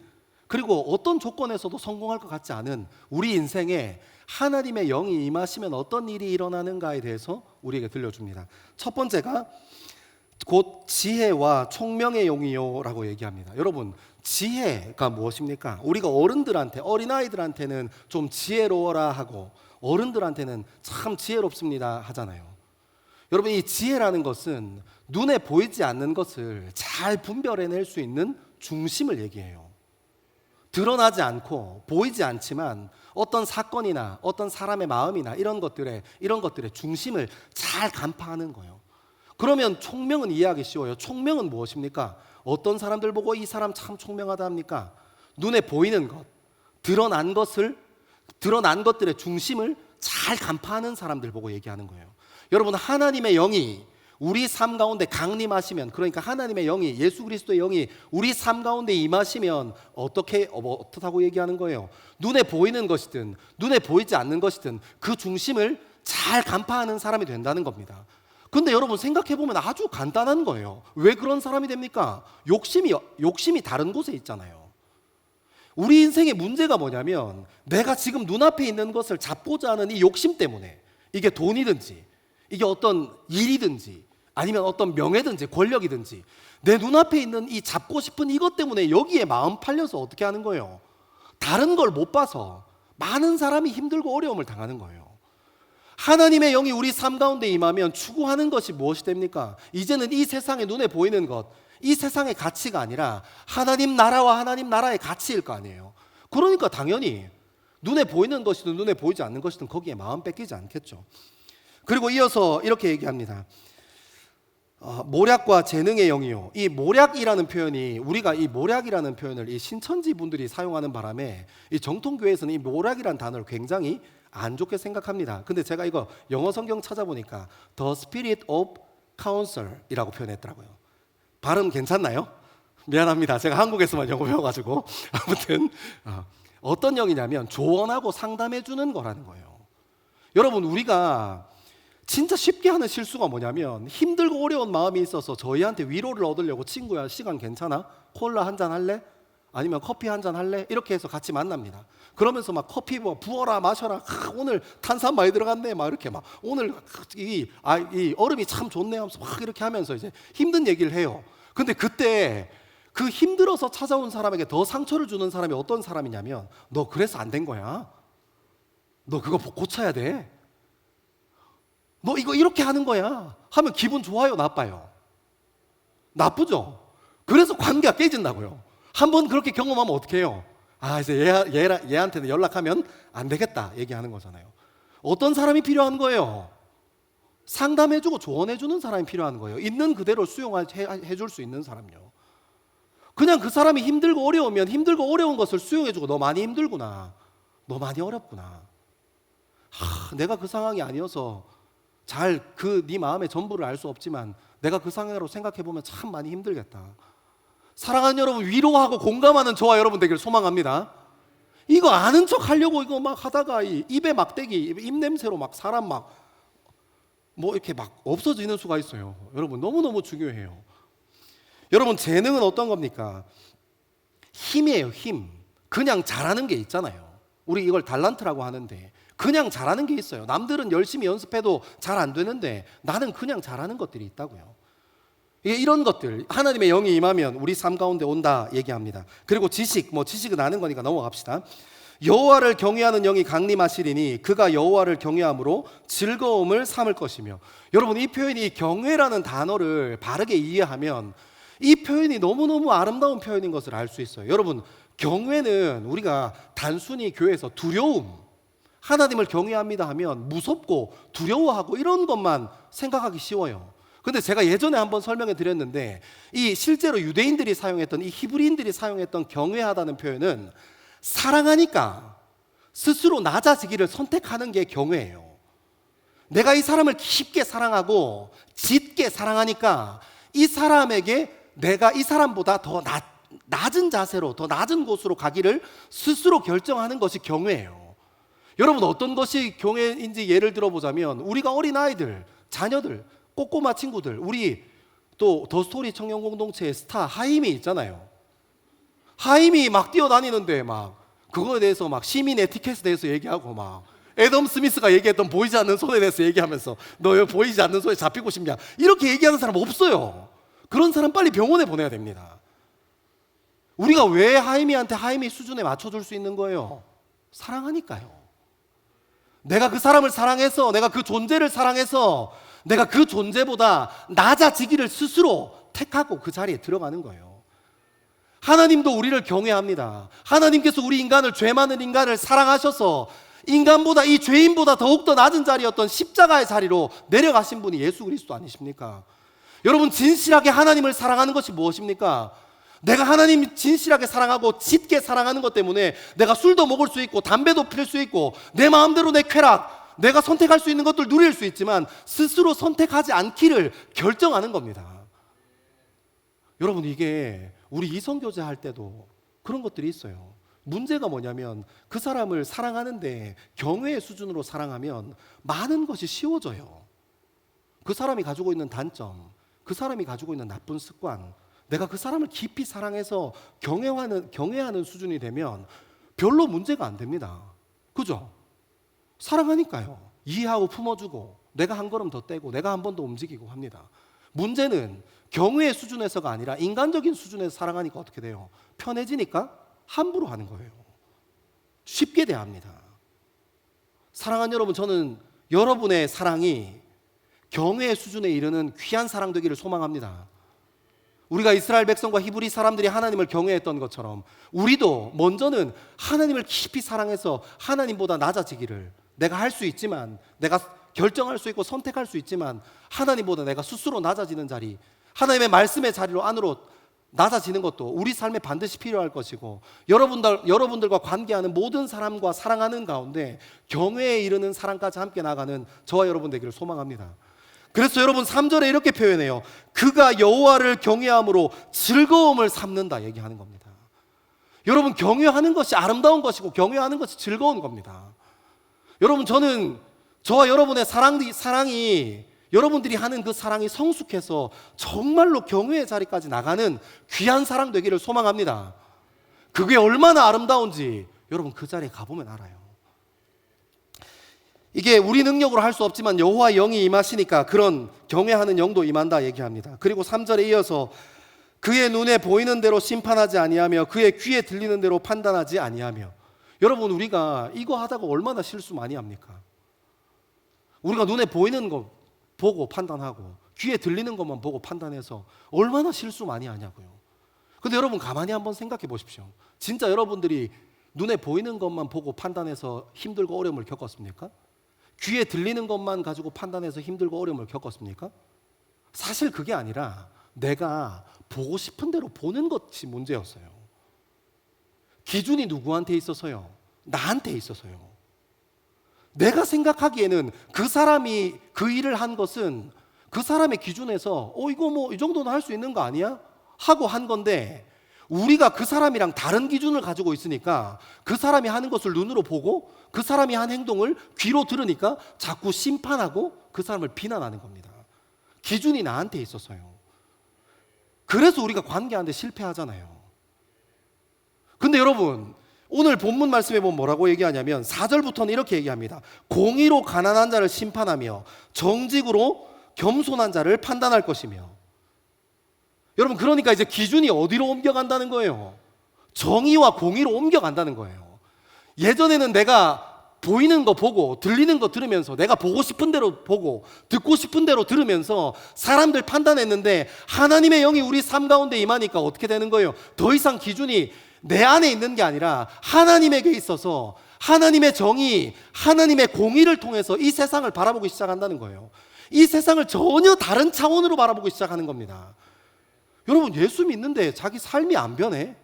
A: 그리고 어떤 조건에서도 성공할 것 같지 않은 우리 인생에 하나님의 영이 임하시면 어떤 일이 일어나는가에 대해서 우리에게 들려줍니다. 첫 번째가 곧 지혜와 총명의 영이요 라고 얘기합니다. 여러분 지혜가 무엇입니까? 우리가 어린아이들한테는 좀 지혜로워라 하고 어른들한테는 참 지혜롭습니다 하잖아요. 여러분 이 지혜라는 것은 눈에 보이지 않는 것을 잘 분별해낼 수 있는 중심을 얘기해요. 드러나지 않고 보이지 않지만 어떤 사건이나 어떤 사람의 마음이나 이런 것들의 중심을 잘 간파하는 거예요. 그러면 총명은 이해하기 쉬워요. 총명은 무엇입니까? 어떤 사람들 보고 이 사람 참 총명하다 합니까? 눈에 보이는 것, 드러난 것들의 중심을 잘 간파하는 사람들 보고 얘기하는 거예요. 여러분 하나님의 영이 우리 삶 가운데 강림하시면, 그러니까 하나님의 영이, 예수 그리스도의 영이 우리 삶 가운데 임하시면 어떻다고 얘기하는 거예요? 눈에 보이는 것이든 눈에 보이지 않는 것이든 그 중심을 잘 간파하는 사람이 된다는 겁니다. 근데 여러분 생각해보면 아주 간단한 거예요. 왜 그런 사람이 됩니까? 욕심이 다른 곳에 있잖아요. 우리 인생의 문제가 뭐냐면 내가 지금 눈앞에 있는 것을 잡고자 하는 이 욕심 때문에, 이게 돈이든지 이게 어떤 일이든지 아니면 어떤 명예든지 권력이든지 내 눈앞에 있는 이 잡고 싶은 이것 때문에 여기에 마음 팔려서 어떻게 하는 거예요? 다른 걸 못 봐서 많은 사람이 힘들고 어려움을 당하는 거예요. 하나님의 영이 우리 삶 가운데 임하면 추구하는 것이 무엇이 됩니까? 이제는 이 세상에 눈에 보이는 것, 이 세상의 가치가 아니라 하나님 나라와 하나님 나라의 가치일 거 아니에요. 그러니까 당연히 눈에 보이는 것이든 눈에 보이지 않는 것이든 거기에 마음 뺏기지 않겠죠. 그리고 이어서 이렇게 얘기합니다. 모략과 재능의 영이요. 이 모략이라는 표현이, 우리가 이 모략이라는 표현을 이 신천지 분들이 사용하는 바람에 이 정통교회에서는 이 모략이라는 단어를 굉장히 안 좋게 생각합니다. 근데 제가 이거 영어 성경 찾아보니까 The Spirit of Counsel이라고 표현했더라고요. 발음 괜찮나요? 미안합니다. 제가 한국에서만 영어 배워가지고. 아무튼 어떤 영이냐면 조언하고 상담해 주는 거라는 거예요. 여러분 우리가 진짜 쉽게 하는 실수가 뭐냐면 힘들고 어려운 마음이 있어서 저희한테 위로를 얻으려고, 친구야 시간 괜찮아? 콜라 한 잔 할래? 아니면 커피 한 잔 할래? 이렇게 해서 같이 만납니다. 그러면서 막 커피 부어라 마셔라, 오늘 탄산 많이 들어갔네, 막 이렇게 막 오늘 이 얼음이 참 좋네 하면서 막 이렇게 하면서 이제 힘든 얘기를 해요. 근데 그때 그 힘들어서 찾아온 사람에게 더 상처를 주는 사람이 어떤 사람이냐면, 너 그래서 안 된 거야, 너 그거 고쳐야 돼, 너 이거 이렇게 하는 거야, 하면 기분 좋아요, 나빠요? 나쁘죠? 그래서 관계가 깨진다고요. 한번 그렇게 경험하면 어떻게 해요? 이제 얘한테는 연락하면 안 되겠다 얘기하는 거잖아요. 어떤 사람이 필요한 거예요? 상담해주고 조언해주는 사람이 필요한 거예요. 있는 그대로 수용해줄 수 있는 사람요. 그냥 그 사람이 힘들고 어려우면 힘들고 어려운 것을 수용해주고, 너 많이 힘들구나, 너 많이 어렵구나, 내가 그 상황이 아니어서 잘 네 마음의 전부를 알 수 없지만 내가 그 상황으로 생각해보면 참 많이 힘들겠다. 사랑하는 여러분, 위로하고 공감하는 저와 여러분 되길 소망합니다. 이거 아는 척 하려고 이거 막 하다가 입에 막대기, 입냄새로 막 사람 이렇게 막 없어지는 수가 있어요. 여러분, 너무너무 중요해요. 여러분, 재능은 어떤 겁니까? 힘이에요, 힘. 그냥 잘하는 게 있잖아요. 우리 이걸 달란트라고 하는데, 그냥 잘하는 게 있어요. 남들은 열심히 연습해도 잘 안 되는데 나는 그냥 잘하는 것들이 있다고요. 이런 것들, 하나님의 영이 임하면 우리 삶 가운데 온다 얘기합니다. 그리고 지식은 아는 거니까 넘어갑시다. 여호와를 경외하는 영이 강림하시리니 그가 여호와를 경외함으로 즐거움을 삼을 것이며. 여러분, 이 표현이 경외라는 단어를 바르게 이해하면 이 표현이 너무너무 아름다운 표현인 것을 알 수 있어요. 여러분, 경외는 우리가 단순히 교회에서 두려움, 하나님을 경외합니다 하면 무섭고 두려워하고 이런 것만 생각하기 쉬워요. 근데 제가 예전에 한번 설명해 드렸는데, 이 실제로 유대인들이 사용했던, 이 히브리인들이 사용했던 경외하다는 표현은 사랑하니까 스스로 낮아지기를 선택하는 게 경외예요. 내가 이 사람을 깊게 사랑하고 짙게 사랑하니까 이 사람에게 내가 이 사람보다 더 낮은 자세로, 더 낮은 곳으로 가기를 스스로 결정하는 것이 경외예요. 여러분, 어떤 것이 경외인지 예를 들어보자면, 우리가 어린아이들, 자녀들, 꼬꼬마 친구들, 우리 또 더스토리 청년 공동체의 스타 하임이 있잖아요. 하임이 막 뛰어다니는데 그거에 대해서 시민 에티켓에 대해서 얘기하고, 애덤 스미스가 얘기했던 보이지 않는 손에 대해서 얘기하면서 너 여기 보이지 않는 손에 잡히고 싶냐, 이렇게 얘기하는 사람 없어요. 그런 사람 빨리 병원에 보내야 됩니다. 우리가 왜 하임이한테 하임이 수준에 맞춰줄 수 있는 거예요? 사랑하니까요. 내가 그 사람을 사랑해서, 내가 그 존재를 사랑해서 내가 그 존재보다 낮아지기를 스스로 택하고 그 자리에 들어가는 거예요. 하나님도 우리를 경외합니다. 하나님께서 우리 인간을, 죄 많은 인간을 사랑하셔서 인간보다, 이 죄인보다 더욱더 낮은 자리였던 십자가의 자리로 내려가신 분이 예수 그리스도 아니십니까? 여러분, 진실하게 하나님을 사랑하는 것이 무엇입니까? 내가 하나님 진실하게 사랑하고 짙게 사랑하는 것 때문에 내가 술도 먹을 수 있고 담배도 필 수 있고 내 마음대로 내 쾌락, 내가 선택할 수 있는 것들 누릴 수 있지만 스스로 선택하지 않기를 결정하는 겁니다. 여러분, 이게 우리 이성교제 할 때도 그런 것들이 있어요. 문제가 뭐냐면 그 사람을 사랑하는데 경외의 수준으로 사랑하면 많은 것이 쉬워져요. 그 사람이 가지고 있는 단점, 그 사람이 가지고 있는 나쁜 습관, 내가 그 사람을 깊이 사랑해서 경외하는 수준이 되면 별로 문제가 안 됩니다. 그죠? 사랑하니까요. 이해하고 품어주고 내가 한 걸음 더 떼고 내가 한 번 더 움직이고 합니다. 문제는 경외의 수준에서가 아니라 인간적인 수준에서 사랑하니까 어떻게 돼요? 편해지니까 함부로 하는 거예요. 쉽게 대합니다. 사랑하는 여러분, 저는 여러분의 사랑이 경외의 수준에 이르는 귀한 사랑 되기를 소망합니다. 우리가 이스라엘 백성과 히브리 사람들이 하나님을 경외했던 것처럼 우리도 먼저는 하나님을 깊이 사랑해서 하나님보다 낮아지기를, 내가 할 수 있지만, 내가 결정할 수 있고 선택할 수 있지만 하나님보다 내가 스스로 낮아지는 자리, 하나님의 말씀의 자리로 안으로 낮아지는 것도 우리 삶에 반드시 필요할 것이고, 여러분들과 관계하는 모든 사람과 사랑하는 가운데 경외에 이르는 사랑까지 함께 나가는 저와 여러분 되기를 소망합니다. 그래서 여러분 3절에 이렇게 표현해요. 그가 여호와를 경외함으로 즐거움을 삼는다 얘기하는 겁니다. 여러분, 경외하는 것이 아름다운 것이고 경외하는 것이 즐거운 겁니다. 여러분, 저는 저와 여러분의 사랑이 여러분들이 하는 그 사랑이 성숙해서 정말로 경외의 자리까지 나가는 귀한 사랑 되기를 소망합니다. 그게 얼마나 아름다운지 여러분 그 자리에 가보면 알아요. 이게 우리 능력으로 할 수 없지만 여호와의 영이 임하시니까 그런 경외하는 영도 임한다 얘기합니다. 그리고 3절에 이어서 그의 눈에 보이는 대로 심판하지 아니하며 그의 귀에 들리는 대로 판단하지 아니하며. 여러분, 우리가 이거 하다가 얼마나 실수 많이 합니까? 우리가 눈에 보이는 거 보고 판단하고 귀에 들리는 것만 보고 판단해서 얼마나 실수 많이 하냐고요. 근데 여러분 가만히 한번 생각해 보십시오. 진짜 여러분들이 눈에 보이는 것만 보고 판단해서 힘들고 어려움을 겪었습니까? 귀에 들리는 것만 가지고 판단해서 힘들고 어려움을 겪었습니까? 사실 그게 아니라 내가 보고 싶은 대로 보는 것이 문제였어요. 기준이 누구한테 있어서요? 나한테 있어서요. 내가 생각하기에는 그 사람이 그 일을 한 것은 그 사람의 기준에서 이거 뭐 이 정도는 할 수 있는 거 아니야? 하고 한 건데, 우리가 그 사람이랑 다른 기준을 가지고 있으니까 그 사람이 하는 것을 눈으로 보고 그 사람이 한 행동을 귀로 들으니까 자꾸 심판하고 그 사람을 비난하는 겁니다. 기준이 나한테 있어서요. 그래서 우리가 관계하는데 실패하잖아요. 근데 여러분, 오늘 본문 말씀에 보면 뭐라고 얘기하냐면 4절부터는 이렇게 얘기합니다. 공의로 가난한 자를 심판하며 정직으로 겸손한 자를 판단할 것이며. 여러분, 그러니까 이제 기준이 어디로 옮겨간다는 거예요? 정의와 공의로 옮겨간다는 거예요. 예전에는 내가 보이는 거 보고 들리는 거 들으면서 내가 보고 싶은 대로 보고 듣고 싶은 대로 들으면서 사람들 판단했는데, 하나님의 영이 우리 삶 가운데 임하니까 어떻게 되는 거예요? 더 이상 기준이 내 안에 있는 게 아니라 하나님에게 있어서 하나님의 정의, 하나님의 공의를 통해서 이 세상을 바라보기 시작한다는 거예요. 이 세상을 전혀 다른 차원으로 바라보기 시작하는 겁니다. 여러분, 예수 믿는데 자기 삶이 안 변해?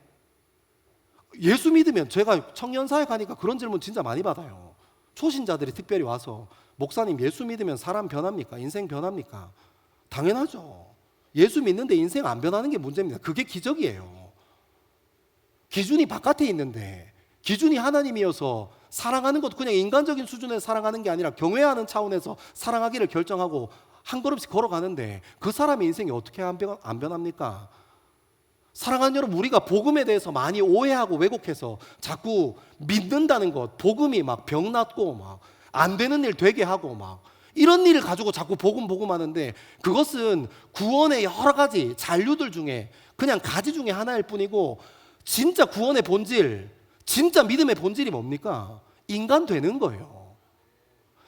A: 예수 믿으면, 제가 청년사회 가니까 그런 질문 진짜 많이 받아요. 초신자들이 특별히 와서, 목사님 예수 믿으면 사람 변합니까? 인생 변합니까? 당연하죠. 예수 믿는데 인생 안 변하는 게 문제입니다. 그게 기적이에요. 기준이 바깥에 있는데, 기준이 하나님이어서 사랑하는 것도 그냥 인간적인 수준에서 사랑하는 게 아니라 경외하는 차원에서 사랑하기를 결정하고 한 걸음씩 걸어가는데, 그 사람의 인생이 어떻게 안 변합니까? 사랑하는 여러분, 우리가 복음에 대해서 많이 오해하고 왜곡해서 자꾸 믿는다는 것, 복음이 막 병 낫고 막 안 되는 일 되게 하고 막 이런 일을 가지고 자꾸 복음 하는데, 그것은 구원의 여러 가지 잔류들 중에 그냥 가지 중에 하나일 뿐이고, 진짜 구원의 본질, 진짜 믿음의 본질이 뭡니까? 인간 되는 거예요.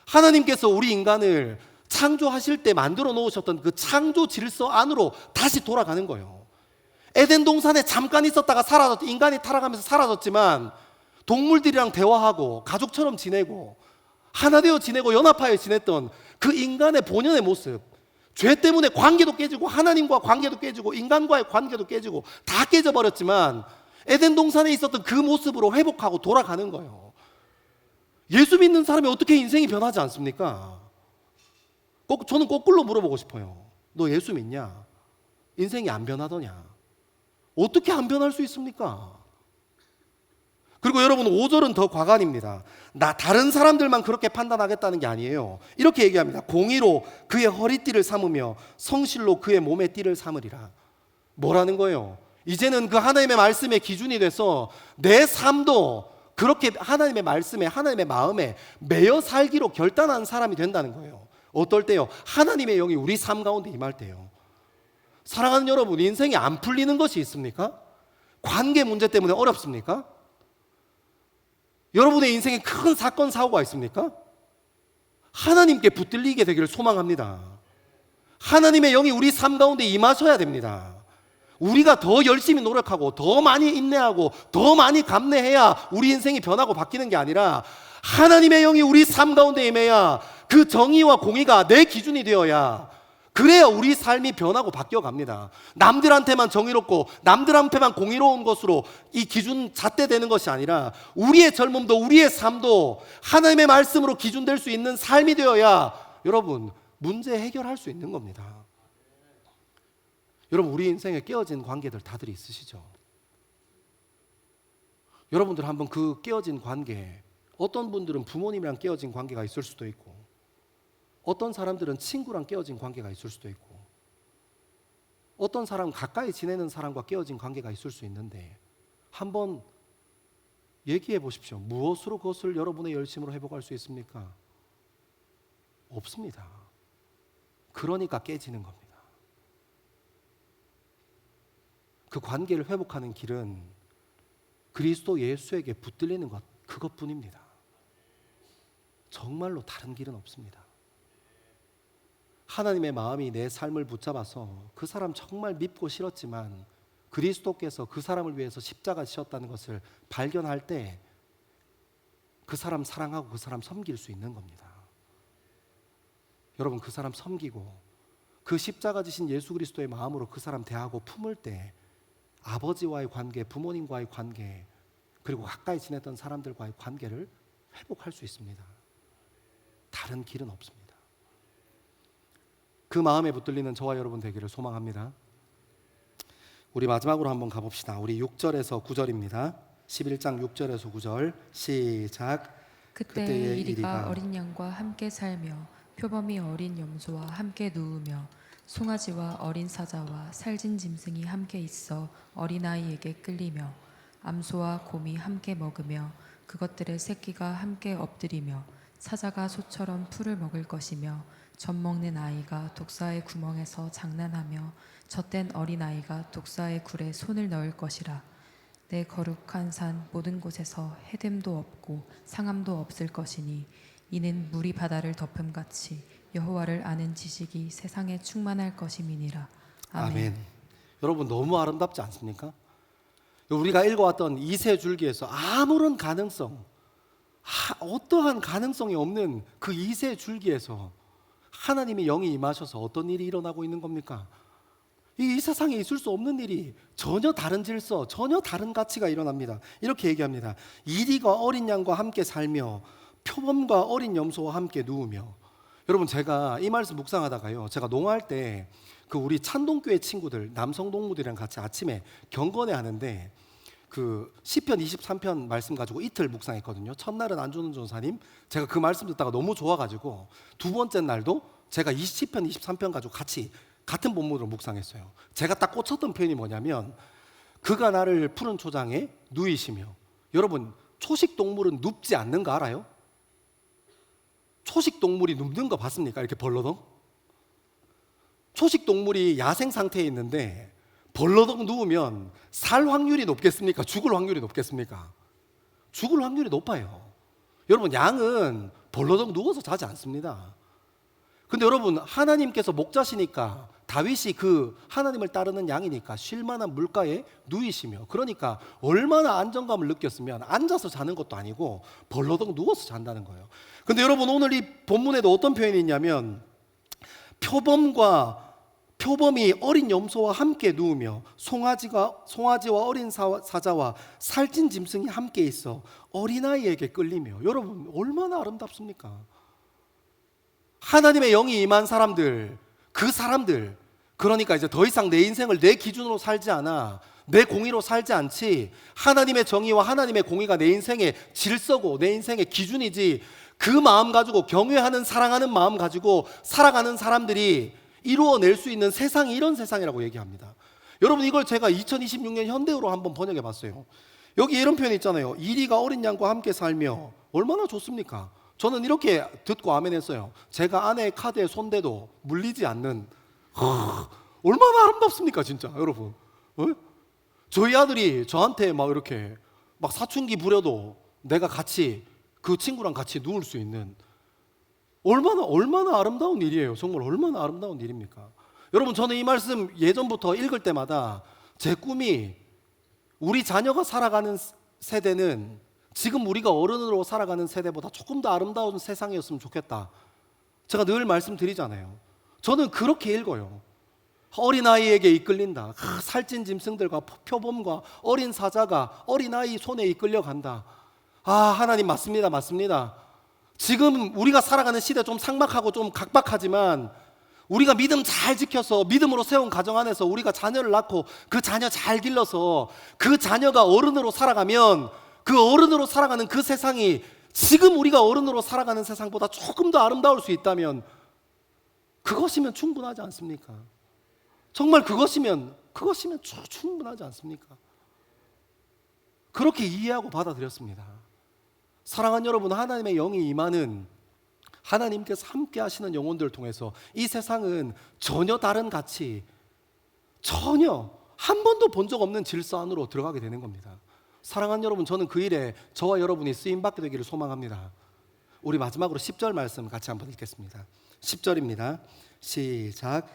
A: 하나님께서 우리 인간을 창조하실 때 만들어 놓으셨던 그 창조 질서 안으로 다시 돌아가는 거예요. 에덴 동산에 잠깐 있었다가 인간이 타락하면서 사라졌지만, 동물들이랑 대화하고 가족처럼 지내고 하나 되어 지내고 연합하여 지냈던 그 인간의 본연의 모습, 죄 때문에 관계도 깨지고 하나님과 관계도 깨지고 인간과의 관계도 깨지고 다 깨져버렸지만, 에덴 동산에 있었던 그 모습으로 회복하고 돌아가는 거예요. 예수 믿는 사람이 어떻게 인생이 변하지 않습니까? 저는 거꾸로 물어보고 싶어요. 너 예수 믿냐? 인생이 안 변하더냐? 어떻게 안 변할 수 있습니까? 그리고 여러분, 5절은 더 과간입니다. 다른 사람들만 그렇게 판단하겠다는 게 아니에요. 이렇게 얘기합니다. 공의로 그의 허리띠를 삼으며 성실로 그의 몸의 띠를 삼으리라. 뭐라는 거예요? 이제는 그 하나님의 말씀의 기준이 돼서 내 삶도 그렇게 하나님의 말씀에, 하나님의 마음에 매여 살기로 결단한 사람이 된다는 거예요. 어떨 때요? 하나님의 영이 우리 삶 가운데 임할 때요. 사랑하는 여러분, 인생이 안 풀리는 것이 있습니까? 관계 문제 때문에 어렵습니까? 여러분의 인생에 큰 사건 사고가 있습니까? 하나님께 붙들리게 되기를 소망합니다. 하나님의 영이 우리 삶 가운데 임하셔야 됩니다. 우리가 더 열심히 노력하고 더 많이 인내하고 더 많이 감내해야 우리 인생이 변하고 바뀌는 게 아니라, 하나님의 영이 우리 삶 가운데 임해야 그 정의와 공의가 내 기준이 되어야, 그래야 우리 삶이 변하고 바뀌어 갑니다. 남들한테만 정의롭고 남들한테만 공의로운 것으로 이 기준 잣대되는 것이 아니라, 우리의 젊음도 우리의 삶도 하나님의 말씀으로 기준될 수 있는 삶이 되어야 여러분, 문제 해결할 수 있는 겁니다. 여러분, 우리 인생에 깨어진 관계들 다들 있으시죠? 여러분들 한번 그 깨어진 관계, 어떤 분들은 부모님이랑 깨어진 관계가 있을 수도 있고, 어떤 사람들은 친구랑 깨어진 관계가 있을 수도 있고, 어떤 사람은 가까이 지내는 사람과 깨어진 관계가 있을 수 있는데, 한번 얘기해 보십시오. 무엇으로 그것을 여러분의 열심으로 회복할 수 있습니까? 없습니다. 그러니까 깨지는 겁니다. 그 관계를 회복하는 길은 그리스도 예수에게 붙들리는 것, 그것뿐입니다. 정말로 다른 길은 없습니다. 하나님의 마음이 내 삶을 붙잡아서 그 사람 정말 밉고 싫었지만 그리스도께서 그 사람을 위해서 십자가 지셨다는 것을 발견할 때 그 사람 사랑하고 그 사람 섬길 수 있는 겁니다. 여러분, 그 사람 섬기고 그 십자가 지신 예수 그리스도의 마음으로 그 사람 대하고 품을 때 아버지와의 관계, 부모님과의 관계, 그리고 가까이 지냈던 사람들과의 관계를 회복할 수 있습니다. 다른 길은 없습니다. 그 마음에 붙들리는 저와 여러분 되기를 소망합니다. 우리 마지막으로 한번 가봅시다. 우리 6절에서 9절입니다. 11장 6절에서 9절 시작.
B: 그때의 이리가 어린 양과 함께 살며 표범이 어린 염소와 함께 누우며 송아지와 어린 사자와 살진 짐승이 함께 있어 어린아이에게 끌리며 암소와 곰이 함께 먹으며 그것들의 새끼가 함께 엎드리며 사자가 소처럼 풀을 먹을 것이며 젖 먹는 아이가 독사의 구멍에서 장난하며 젖된 어린아이가 독사의 굴에 손을 넣을 것이라. 내 거룩한 산 모든 곳에서 해됨도 없고 상함도 없을 것이니 이는 물이 바다를 덮음같이 여호와를 아는 지식이 세상에 충만할 것임이니라. 아멘.
A: 아멘. 여러분, 너무 아름답지 않습니까? 우리가 읽어왔던 이세 줄기에서 아무런 가능성, 어떠한 가능성이 없는 그 이세 줄기에서 하나님의 영이 임하셔서 어떤 일이 일어나고 있는 겁니까? 이 세상에 있을 수 없는 일이 전혀 다른 질서, 전혀 다른 가치가 일어납니다. 이렇게 얘기합니다. 이리가 어린 양과 함께 살며 표범과 어린 염소와 함께 누우며. 여러분, 제가 이 말씀 묵상하다가요, 제가 농활 때 그 우리 찬동교회 친구들, 남성 동무들이랑 같이 아침에 경건회 하는데 그 시편 23편 말씀 가지고 이틀 묵상했거든요. 첫날은 안준훈 전사님, 제가 그 말씀 듣다가 너무 좋아가지고 두 번째 날도 제가 시편 23편 가지고 같이 같은 본문으로 묵상했어요. 제가 딱 꽂혔던 표현이 뭐냐면 그가 나를 푸른 초장에 누이시며. 여러분, 초식 동물은 눕지 않는 거 알아요? 초식 동물이 눕는 거 봤습니까? 이렇게 벌러덩? 초식 동물이 야생 상태에 있는데 벌러덩 누우면 살 확률이 높겠습니까? 죽을 확률이 높겠습니까? 죽을 확률이 높아요. 여러분, 양은 벌러덩 누워서 자지 않습니다. 근데 여러분, 하나님께서 목자시니까 다윗이 그 하나님을 따르는 양이니까 쉴만한 물가에 누이시며, 그러니까 얼마나 안정감을 느꼈으면 앉아서 자는 것도 아니고 벌러덩 누워서 잔다는 거예요. 근데 여러분, 오늘 이 본문에도 어떤 표현이 있냐면 표범이 어린 염소와 함께 누우며 송아지와 어린 사자와 살찐 짐승이 함께 있어 어린아이에게 끌리며. 여러분, 얼마나 아름답습니까? 하나님의 영이 임한 사람들, 그 사람들, 그러니까 이제 더 이상 내 인생을 내 기준으로 살지 않아, 내 공의로 살지 않지, 하나님의 정의와 하나님의 공의가 내 인생의 질서고 내 인생의 기준이지, 그 마음 가지고 경외하는 사랑하는 마음 가지고 살아가는 사람들이 이루어낼 수 있는 세상이 이런 세상이라고 얘기합니다. 여러분, 이걸 제가 2026년 현대어로 한번 번역해 봤어요. 여기 이런 표현이 있잖아요. 이리가 어린 양과 함께 살며. 얼마나 좋습니까? 저는 이렇게 듣고 아멘 했어요. 제가 아내의 카드에 손대도 물리지 않는, 얼마나 아름답습니까 진짜 여러분. 저희 아들이 저한테 막 이렇게 막 사춘기 부려도 내가 같이 그 친구랑 같이 누울 수 있는, 얼마나 아름다운 일이에요. 정말 얼마나 아름다운 일입니까? 여러분, 저는 이 말씀 예전부터 읽을 때마다 제 꿈이 우리 자녀가 살아가는 세대는 지금 우리가 어른으로 살아가는 세대보다 조금 더 아름다운 세상이었으면 좋겠다. 제가 늘 말씀드리잖아요. 저는 그렇게 읽어요. 어린아이에게 이끌린다. 살찐 짐승들과 표범과 어린 사자가 어린아이 손에 이끌려 간다. 하나님, 맞습니다. 맞습니다. 지금 우리가 살아가는 시대 좀 삭막하고 좀 각박하지만 우리가 믿음 잘 지켜서 믿음으로 세운 가정 안에서 우리가 자녀를 낳고 그 자녀 잘 길러서 그 자녀가 어른으로 살아가면 그 어른으로 살아가는 그 세상이 지금 우리가 어른으로 살아가는 세상보다 조금 더 아름다울 수 있다면 그것이면 충분하지 않습니까? 정말 그것이면 충분하지 않습니까? 그렇게 이해하고 받아들였습니다. 사랑하는 여러분, 하나님의 영이 임하는, 하나님께서 함께 하시는 영혼들을 통해서 이 세상은 전혀 다른 가치, 전혀 한 번도 본 적 없는 질서 안으로 들어가게 되는 겁니다. 사랑하는 여러분, 저는 그 일에 저와 여러분이 쓰임받게 되기를 소망합니다. 우리 마지막으로 10절 말씀 같이 한번 읽겠습니다. 10절입니다. 시작.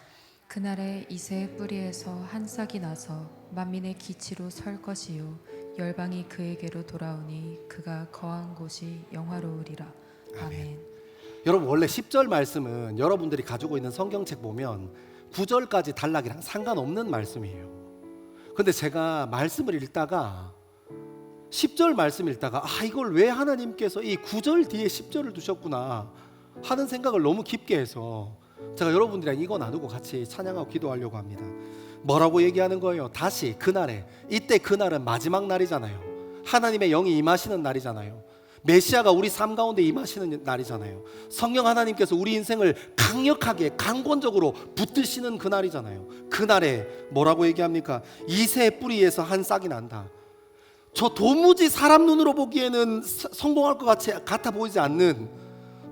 B: 그날에 이새의 뿌리에서 한 싹이 나서 만민의 기치로 설 것이요 열방이 그에게로 돌아오니 그가 거한 곳이 영화로우리라. 아멘.
A: 여러분 원래 10절 말씀은 여러분들이 가지고 있는 성경책 보면 9절까지 단락이랑 상관없는 말씀이에요. 근데 제가 말씀을 읽다가 10절 말씀 읽다가 이걸 왜 하나님께서 이 9절 뒤에 10절을 두셨구나 하는 생각을 너무 깊게 해서 제가 여러분들이랑 이거 나누고 같이 찬양하고 기도하려고 합니다. 뭐라고 얘기하는 거예요? 다시 그날에, 이때 그날은 마지막 날이잖아요. 하나님의 영이 임하시는 날이잖아요. 메시아가 우리 삶 가운데 임하시는 날이잖아요. 성령 하나님께서 우리 인생을 강력하게 강권적으로 붙드시는 그날이잖아요. 그날에 뭐라고 얘기합니까? 이새의 뿌리에서 한 싹이 난다. 저 도무지 사람 눈으로 보기에는 성공할 것 같아 보이지 않는,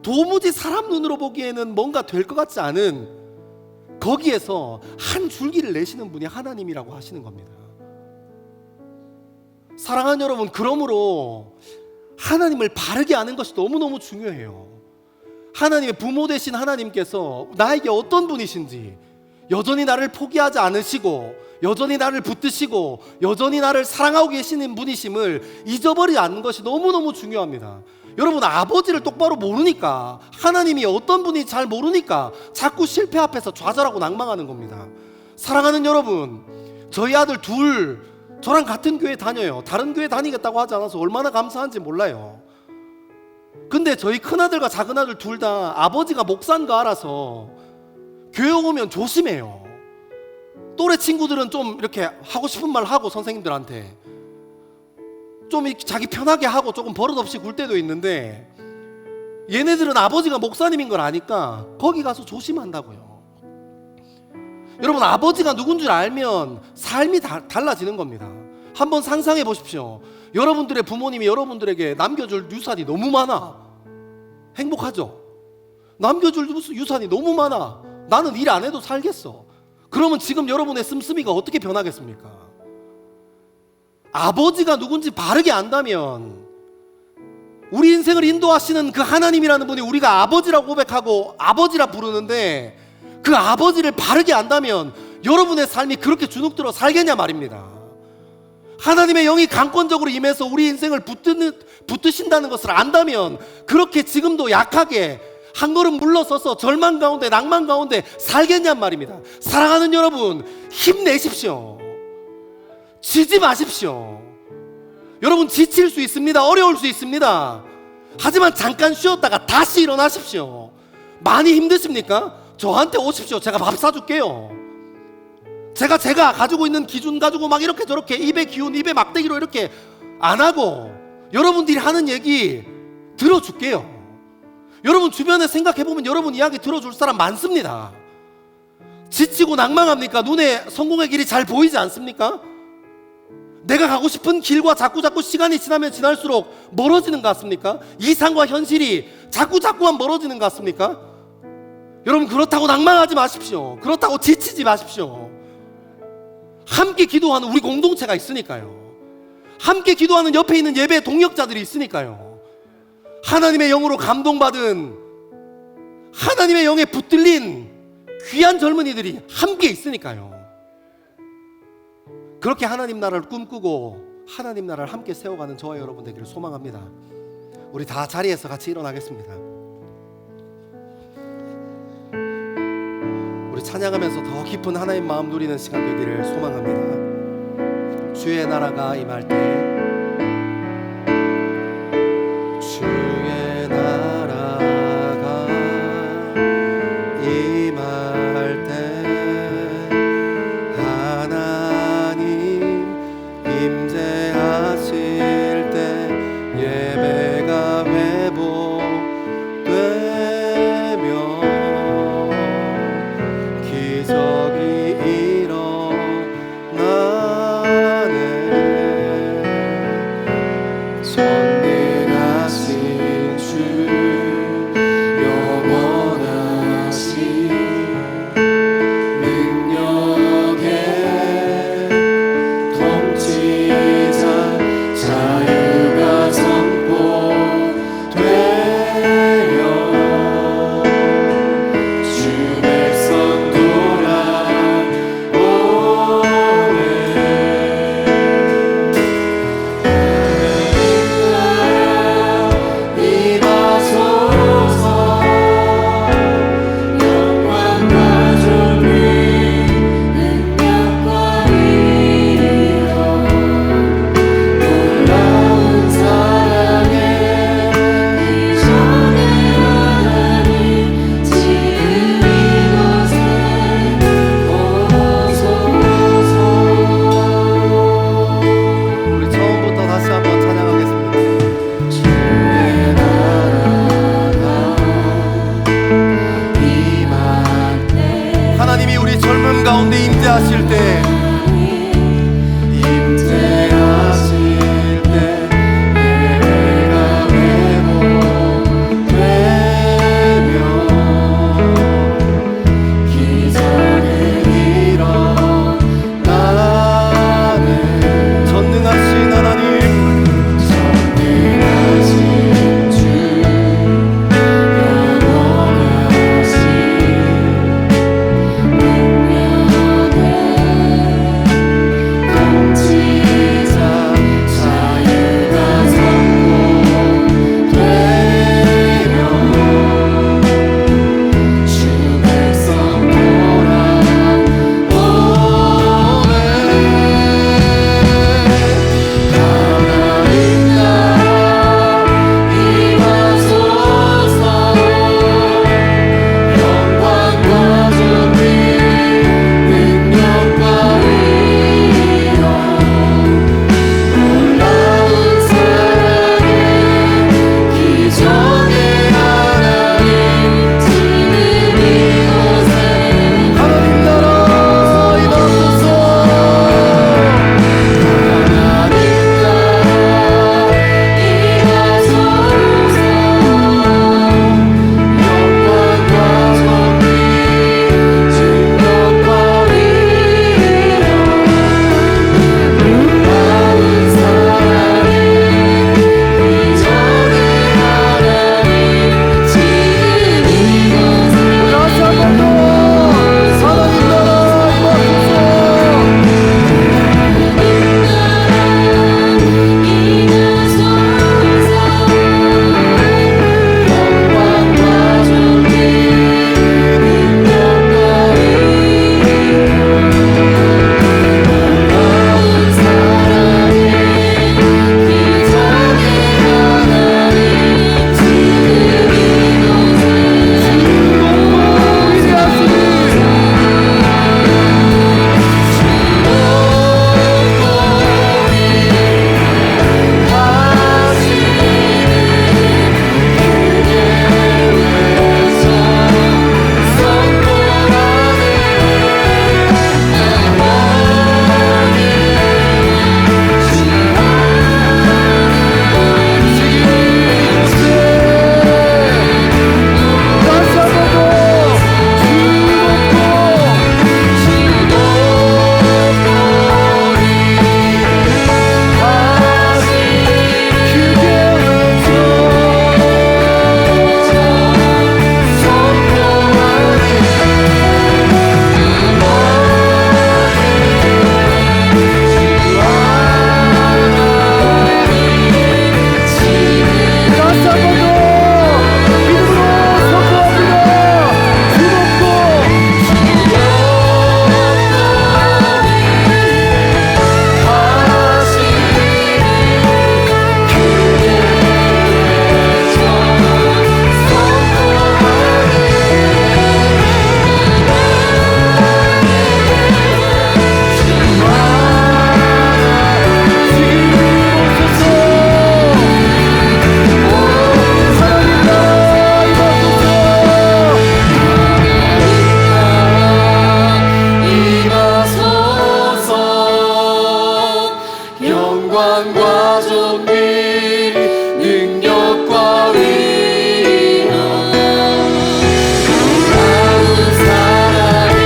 A: 도무지 사람 눈으로 보기에는 뭔가 될 것 같지 않은 거기에서 한 줄기를 내시는 분이 하나님이라고 하시는 겁니다. 사랑하는 여러분, 그러므로 하나님을 바르게 아는 것이 너무너무 중요해요. 하나님의 부모 되신 하나님께서 나에게 어떤 분이신지, 여전히 나를 포기하지 않으시고 여전히 나를 붙드시고 여전히 나를 사랑하고 계시는 분이심을 잊어버리지 않는 것이 너무너무 중요합니다. 여러분, 아버지를 똑바로 모르니까, 하나님이 어떤 분인지 잘 모르니까 자꾸 실패 앞에서 좌절하고 낭망하는 겁니다. 사랑하는 여러분, 저희 아들 둘 저랑 같은 교회 다녀요. 다른 교회 다니겠다고 하지 않아서 얼마나 감사한지 몰라요. 근데 저희 큰아들과 작은아들 둘 다 아버지가 목사인 거 알아서 교회 오면 조심해요. 또래 친구들은 좀 이렇게 하고 싶은 말 하고 선생님들한테 좀 자기 편하게 하고 조금 버릇없이 굴 때도 있는데, 얘네들은 아버지가 목사님인 걸 아니까 거기 가서 조심한다고요. 여러분, 아버지가 누군 줄 알면 삶이 달라지는 겁니다. 한번 상상해 보십시오. 여러분들의 부모님이 여러분들에게 남겨줄 유산이 너무 많아. 행복하죠? 남겨줄 유산이 너무 많아. 나는 일 안 해도 살겠어. 그러면 지금 여러분의 씀씀이가 어떻게 변하겠습니까? 아버지가 누군지 바르게 안다면, 우리 인생을 인도하시는 그 하나님이라는 분이 우리가 아버지라고 고백하고 아버지라 부르는데, 그 아버지를 바르게 안다면 여러분의 삶이 그렇게 주눅들어 살겠냐 말입니다. 하나님의 영이 강권적으로 임해서 우리 인생을 붙드신다는 것을 안다면 그렇게 지금도 약하게 한 걸음 물러서서 절망 가운데 낭만 가운데 살겠냔 말입니다. 사랑하는 여러분, 힘내십시오. 지지 마십시오. 여러분, 지칠 수 있습니다. 어려울 수 있습니다. 하지만 잠깐 쉬었다가 다시 일어나십시오. 많이 힘드십니까? 저한테 오십시오. 제가 밥 사줄게요. 제가 가지고 있는 기준 가지고 막 이렇게 저렇게 입에 기운, 입에 막대기로 이렇게 안 하고 여러분들이 하는 얘기 들어줄게요. 여러분 주변에 생각해보면 여러분 이야기 들어줄 사람 많습니다. 지치고 낭망합니까? 눈에 성공의 길이 잘 보이지 않습니까? 내가 가고 싶은 길과 자꾸 시간이 지나면 지날수록 멀어지는 것 같습니까? 이상과 현실이 자꾸만 멀어지는 것 같습니까? 여러분, 그렇다고 낭망하지 마십시오. 그렇다고 지치지 마십시오. 함께 기도하는 우리 공동체가 있으니까요. 함께 기도하는 옆에 있는 예배 동역자들이 있으니까요. 하나님의 영으로 감동받은, 하나님의 영에 붙들린 귀한 젊은이들이 함께 있으니까요. 그렇게 하나님 나라를 꿈꾸고 하나님 나라를 함께 세워가는 저와 여러분 되기를 소망합니다. 우리 다 자리에서 같이 일어나겠습니다. 우리 찬양하면서 더 깊은 하나님 마음 누리는 시간 되기를 소망합니다. 주의 나라가 임할 때, 주의 나라가 임할 때 하나님 임재하실 때 예배가 회복되며 기적이 일어나네. 영광과 존귀 능력과 위엄 놀라운 사랑의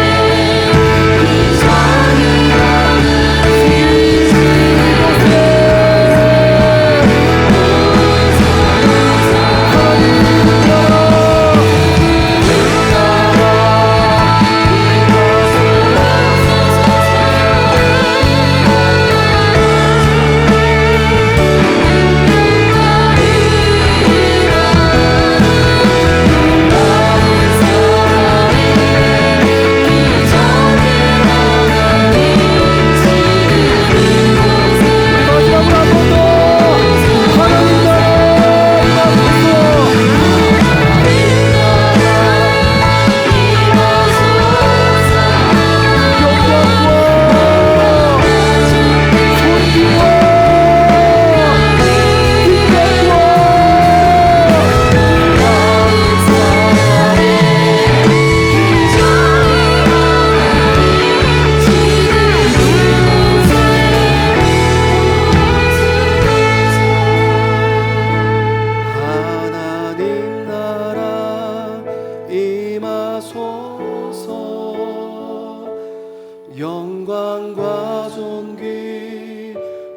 A: 영광과 존귀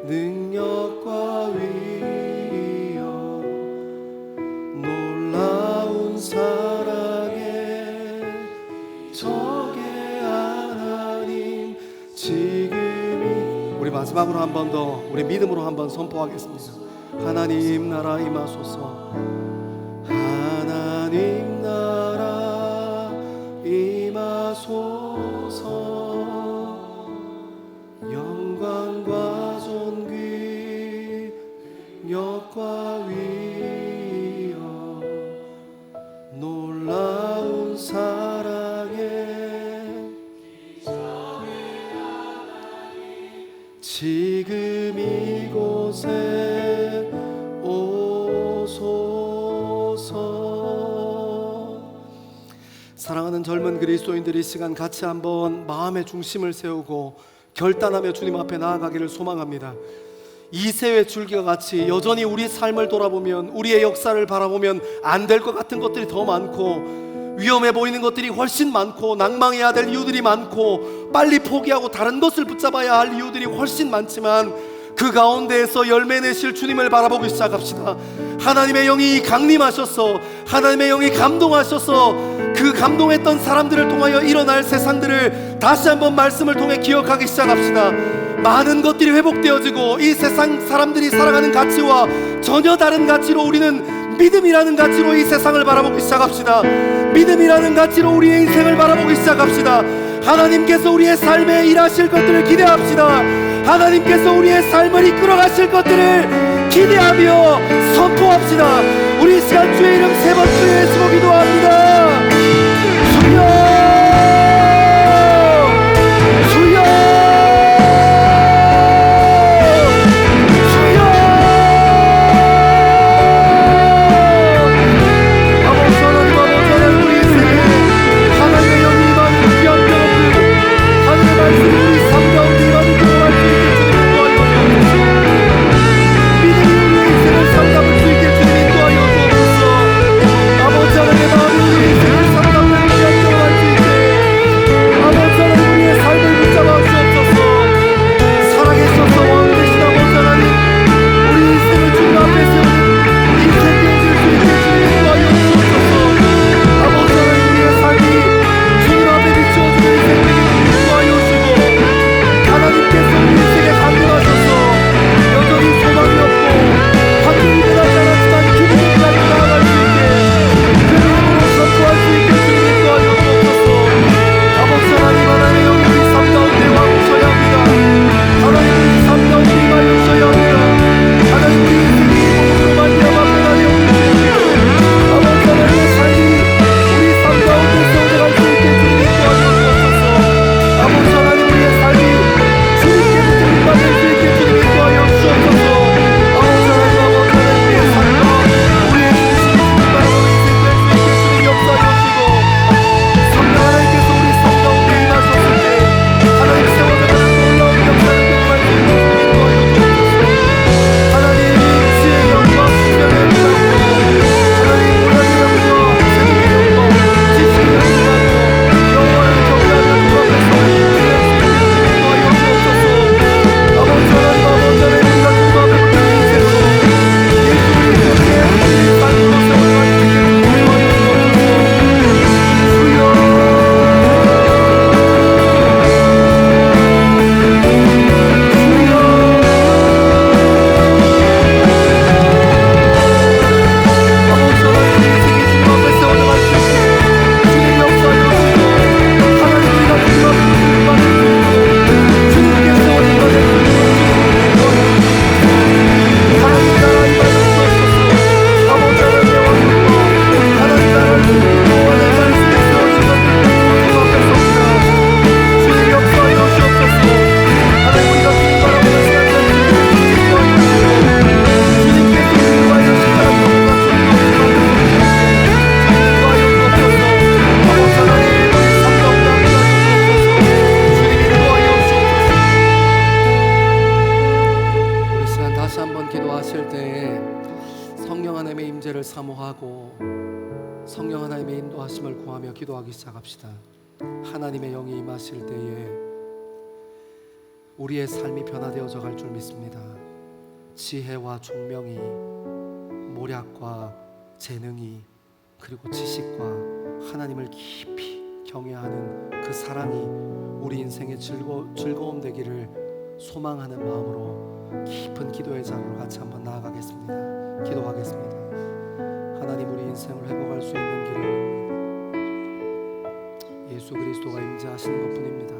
A: 능력과 위엄 놀라운 사랑의 적의 하나님 지금이 우리 마지막으로 한 번 더 우리 믿음으로 한번 선포하겠습니다. 하나님 나라 임하소서. 하나님 나라 임하소서. 영광과 존귀 능력과 위엄 놀라운 사랑의 지금 이곳에 오소서. 사랑하는 젊은 그리스도인들이 이 시간 같이 한번 마음의 중심을 세우고 결단하며 주님 앞에 나아가기를 소망합니다. 이새의 줄기와 같이 여전히 우리 삶을 돌아보면, 우리의 역사를 바라보면 안 될 것 같은 것들이 더 많고, 위험해 보이는 것들이 훨씬 많고, 낭망해야 될 이유들이 많고, 빨리 포기하고 다른 것을 붙잡아야 할 이유들이 훨씬 많지만, 그 가운데에서 열매 내실 주님을 바라보기 시작합시다. 하나님의 영이 강림하셔서, 하나님의 영이 감동하셔서 그 감동했던 사람들을 통하여 일어날 세상들을 다시 한번 말씀을 통해 기억하기 시작합시다. 많은 것들이 회복되어지고 이 세상 사람들이 살아가는 가치와 전혀 다른 가치로 우리는 믿음이라는 가치로 이 세상을 바라보기 시작합시다. 믿음이라는 가치로 우리의 인생을 바라보기 시작합시다. 하나님께서 우리의 삶에 일하실 것들을 기대합시다. 하나님께서 우리의 삶을 이끌어 가실 것들을 기대하며 선포합시다. 우리 이 시간 주의 이름 세 번 주의 예수로 기도합니다. 주여, 주여, 주여. 아버지 하나님, 아버지 하나님, 우리 인생에 하나님의 영이 임하는 귀한 경험들, 하나님의 말씀이 우리 삶 가운데 임하는 경험할 수 있게 주님 인도하여 주옵소서. 믿음이 우리의 인생을 살아갈 수 있게 주님 인도하여 주옵소서. 아버지 하나님의 마음이 우리 주제를 사모하고 성령 하나님의 인도하심을 구하며 기도하기 시작합시다. 하나님의 영이 임하실 때에 우리의 삶이 변화되어져 갈 줄 믿습니다. 지혜와 총명이, 모략과 재능이, 그리고 지식과 하나님을 깊이 경외하는 그 사랑이 우리 인생의 즐거움 되기를 소망하는 마음으로 깊은 기도의 자리로 같이 한번 나아가겠습니다. 기도하겠습니다. 하나님, 우리 인생을 회복할 수 있는 길은 예수 그리스도가 임재하시는 것뿐입니다.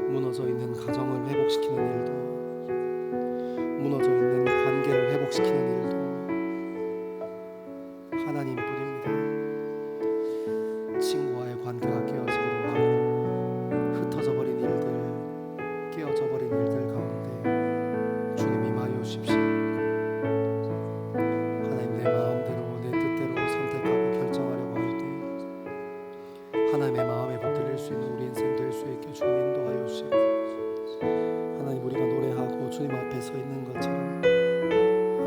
A: 무너져 있는 가정을 회복시키는 일도, 무너져 있는 관계를 회복시키는 일도 하나님뿐입니다. 친구와의 관계가 깨어지기도 하고, 흩어져 버린 일들, 깨어져 버린 일들 가운데 주님 임하여 오십시오. 하나님, 내 마음대로 내 뜻대로 선택하고 결정하려고 할 때 하나님의 마음에 붙들릴 수 있는 우리 인생 될 수 있게 주님 인도하여 주시고, 하나님, 우리가 노래하고 주님 앞에 서 있는 것처럼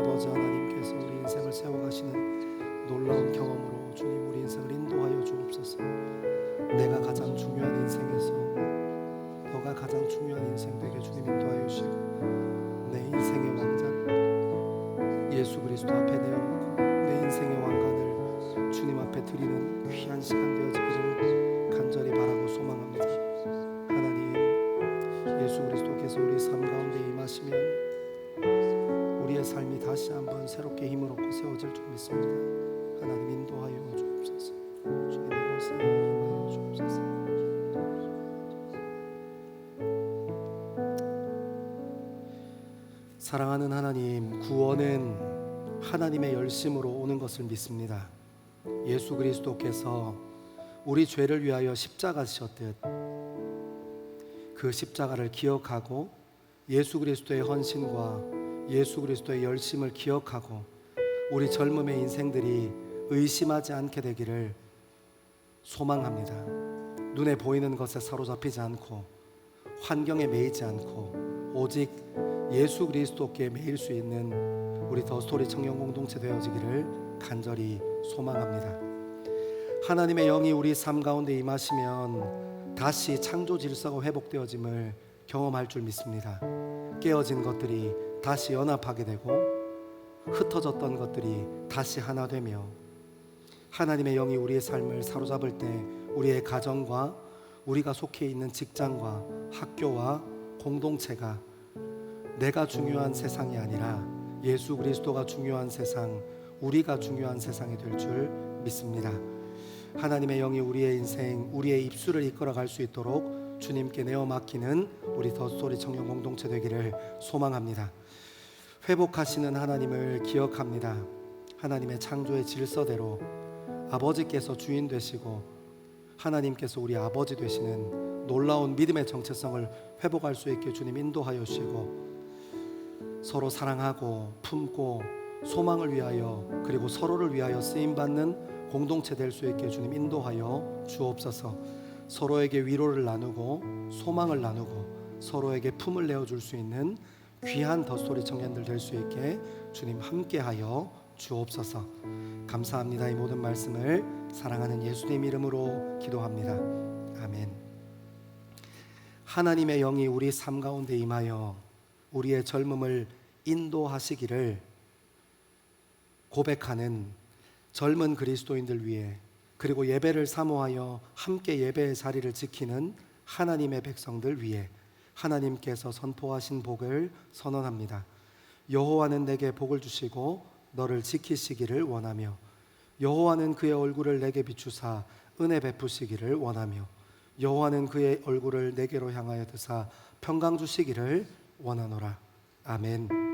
A: 아버지 하나님께서 우리 인생을 세워가시는 놀라운 경험으로 주님 우리 인생을 인도하여 주옵소서. 내가 가장 중요한 인생에서 너가 가장 중요한 인생 되게 주님 인도하여 주시고, 내 인생의 왕자를 예수 그리스도 앞에 내어놓고 내 인생의 왕관을 주님 앞에 드리는 귀한 시간 되어지기를 간절히 바라고 소망합니다. 하나님, 예수 그리스도께서 우리 삶 가운데 임하시면 우리의 삶이 다시 한번 새롭게 힘을 얻고 세워질 줄 믿습니다. 하나님, 인도하여 주옵소서. 주님의 것에 임하여 주옵소서. 사랑하는 하나님, 구원은 하나님의 열심으로 오는 것을 믿습니다. 예수 그리스도께서 우리 죄를 위하여 십자가 지셨듯 그 십자가를 기억하고 예수 그리스도의 헌신과 예수 그리스도의 열심을 기억하고 우리 젊음의 인생들이 의심하지 않게 되기를 소망합니다. 눈에 보이는 것에 사로잡히지 않고 환경에 매이지 않고 오직 예수 그리스도께 매일 수 있는 우리 더스토리 청년 공동체 되어지기를 간절히 소망합니다. 하나님의 영이 우리 삶 가운데 임하시면 다시 창조 질서가 회복되어짐을 경험할 줄 믿습니다. 깨어진 것들이 다시 연합하게 되고 흩어졌던 것들이 다시 하나 되며 하나님의 영이 우리의 삶을 사로잡을 때 우리의 가정과 우리가 속해 있는 직장과 학교와 공동체가 내가 중요한 세상이 아니라 예수 그리스도가 중요한 세상, 우리가 중요한 세상이 될 줄 믿습니다. 하나님의 영이 우리의 인생, 우리의 입술을 이끌어 갈 수 있도록 주님께 내어 맡기는 우리 더스토리 청년 공동체 되기를 소망합니다. 회복하시는 하나님을 기억합니다. 하나님의 창조의 질서대로 아버지께서 주인 되시고 하나님께서 우리 아버지 되시는 놀라운 믿음의 정체성을 회복할 수 있게 주님 인도하여 주시고, 서로 사랑하고 품고 소망을 위하여 그리고 서로를 위하여 쓰임받는 공동체 될 수 있게 주님 인도하여 주옵소서. 서로에게 위로를 나누고 소망을 나누고 서로에게 품을 내어줄 수 있는 귀한 더스토리 청년들 될 수 있게 주님 함께하여 주옵소서. 감사합니다. 이 모든 말씀을 사랑하는 예수님 이름으로 기도합니다. 아멘. 하나님의 영이 우리 삶 가운데 임하여 우리의 젊음을 인도하시기를 고백하는 젊은 그리스도인들 위해, 그리고 예배를 사모하여 함께 예배의 자리를 지키는 하나님의 백성들 위해 하나님께서 선포하신 복을 선언합니다. 여호와는 내게 복을 주시고 너를 지키시기를 원하며 여호와는 그의 얼굴을 내게 비추사 은혜 베푸시기를 원하며 여호와는 그의 얼굴을 내게로 향하여 드사 평강 주시기를 원하노라. 아멘.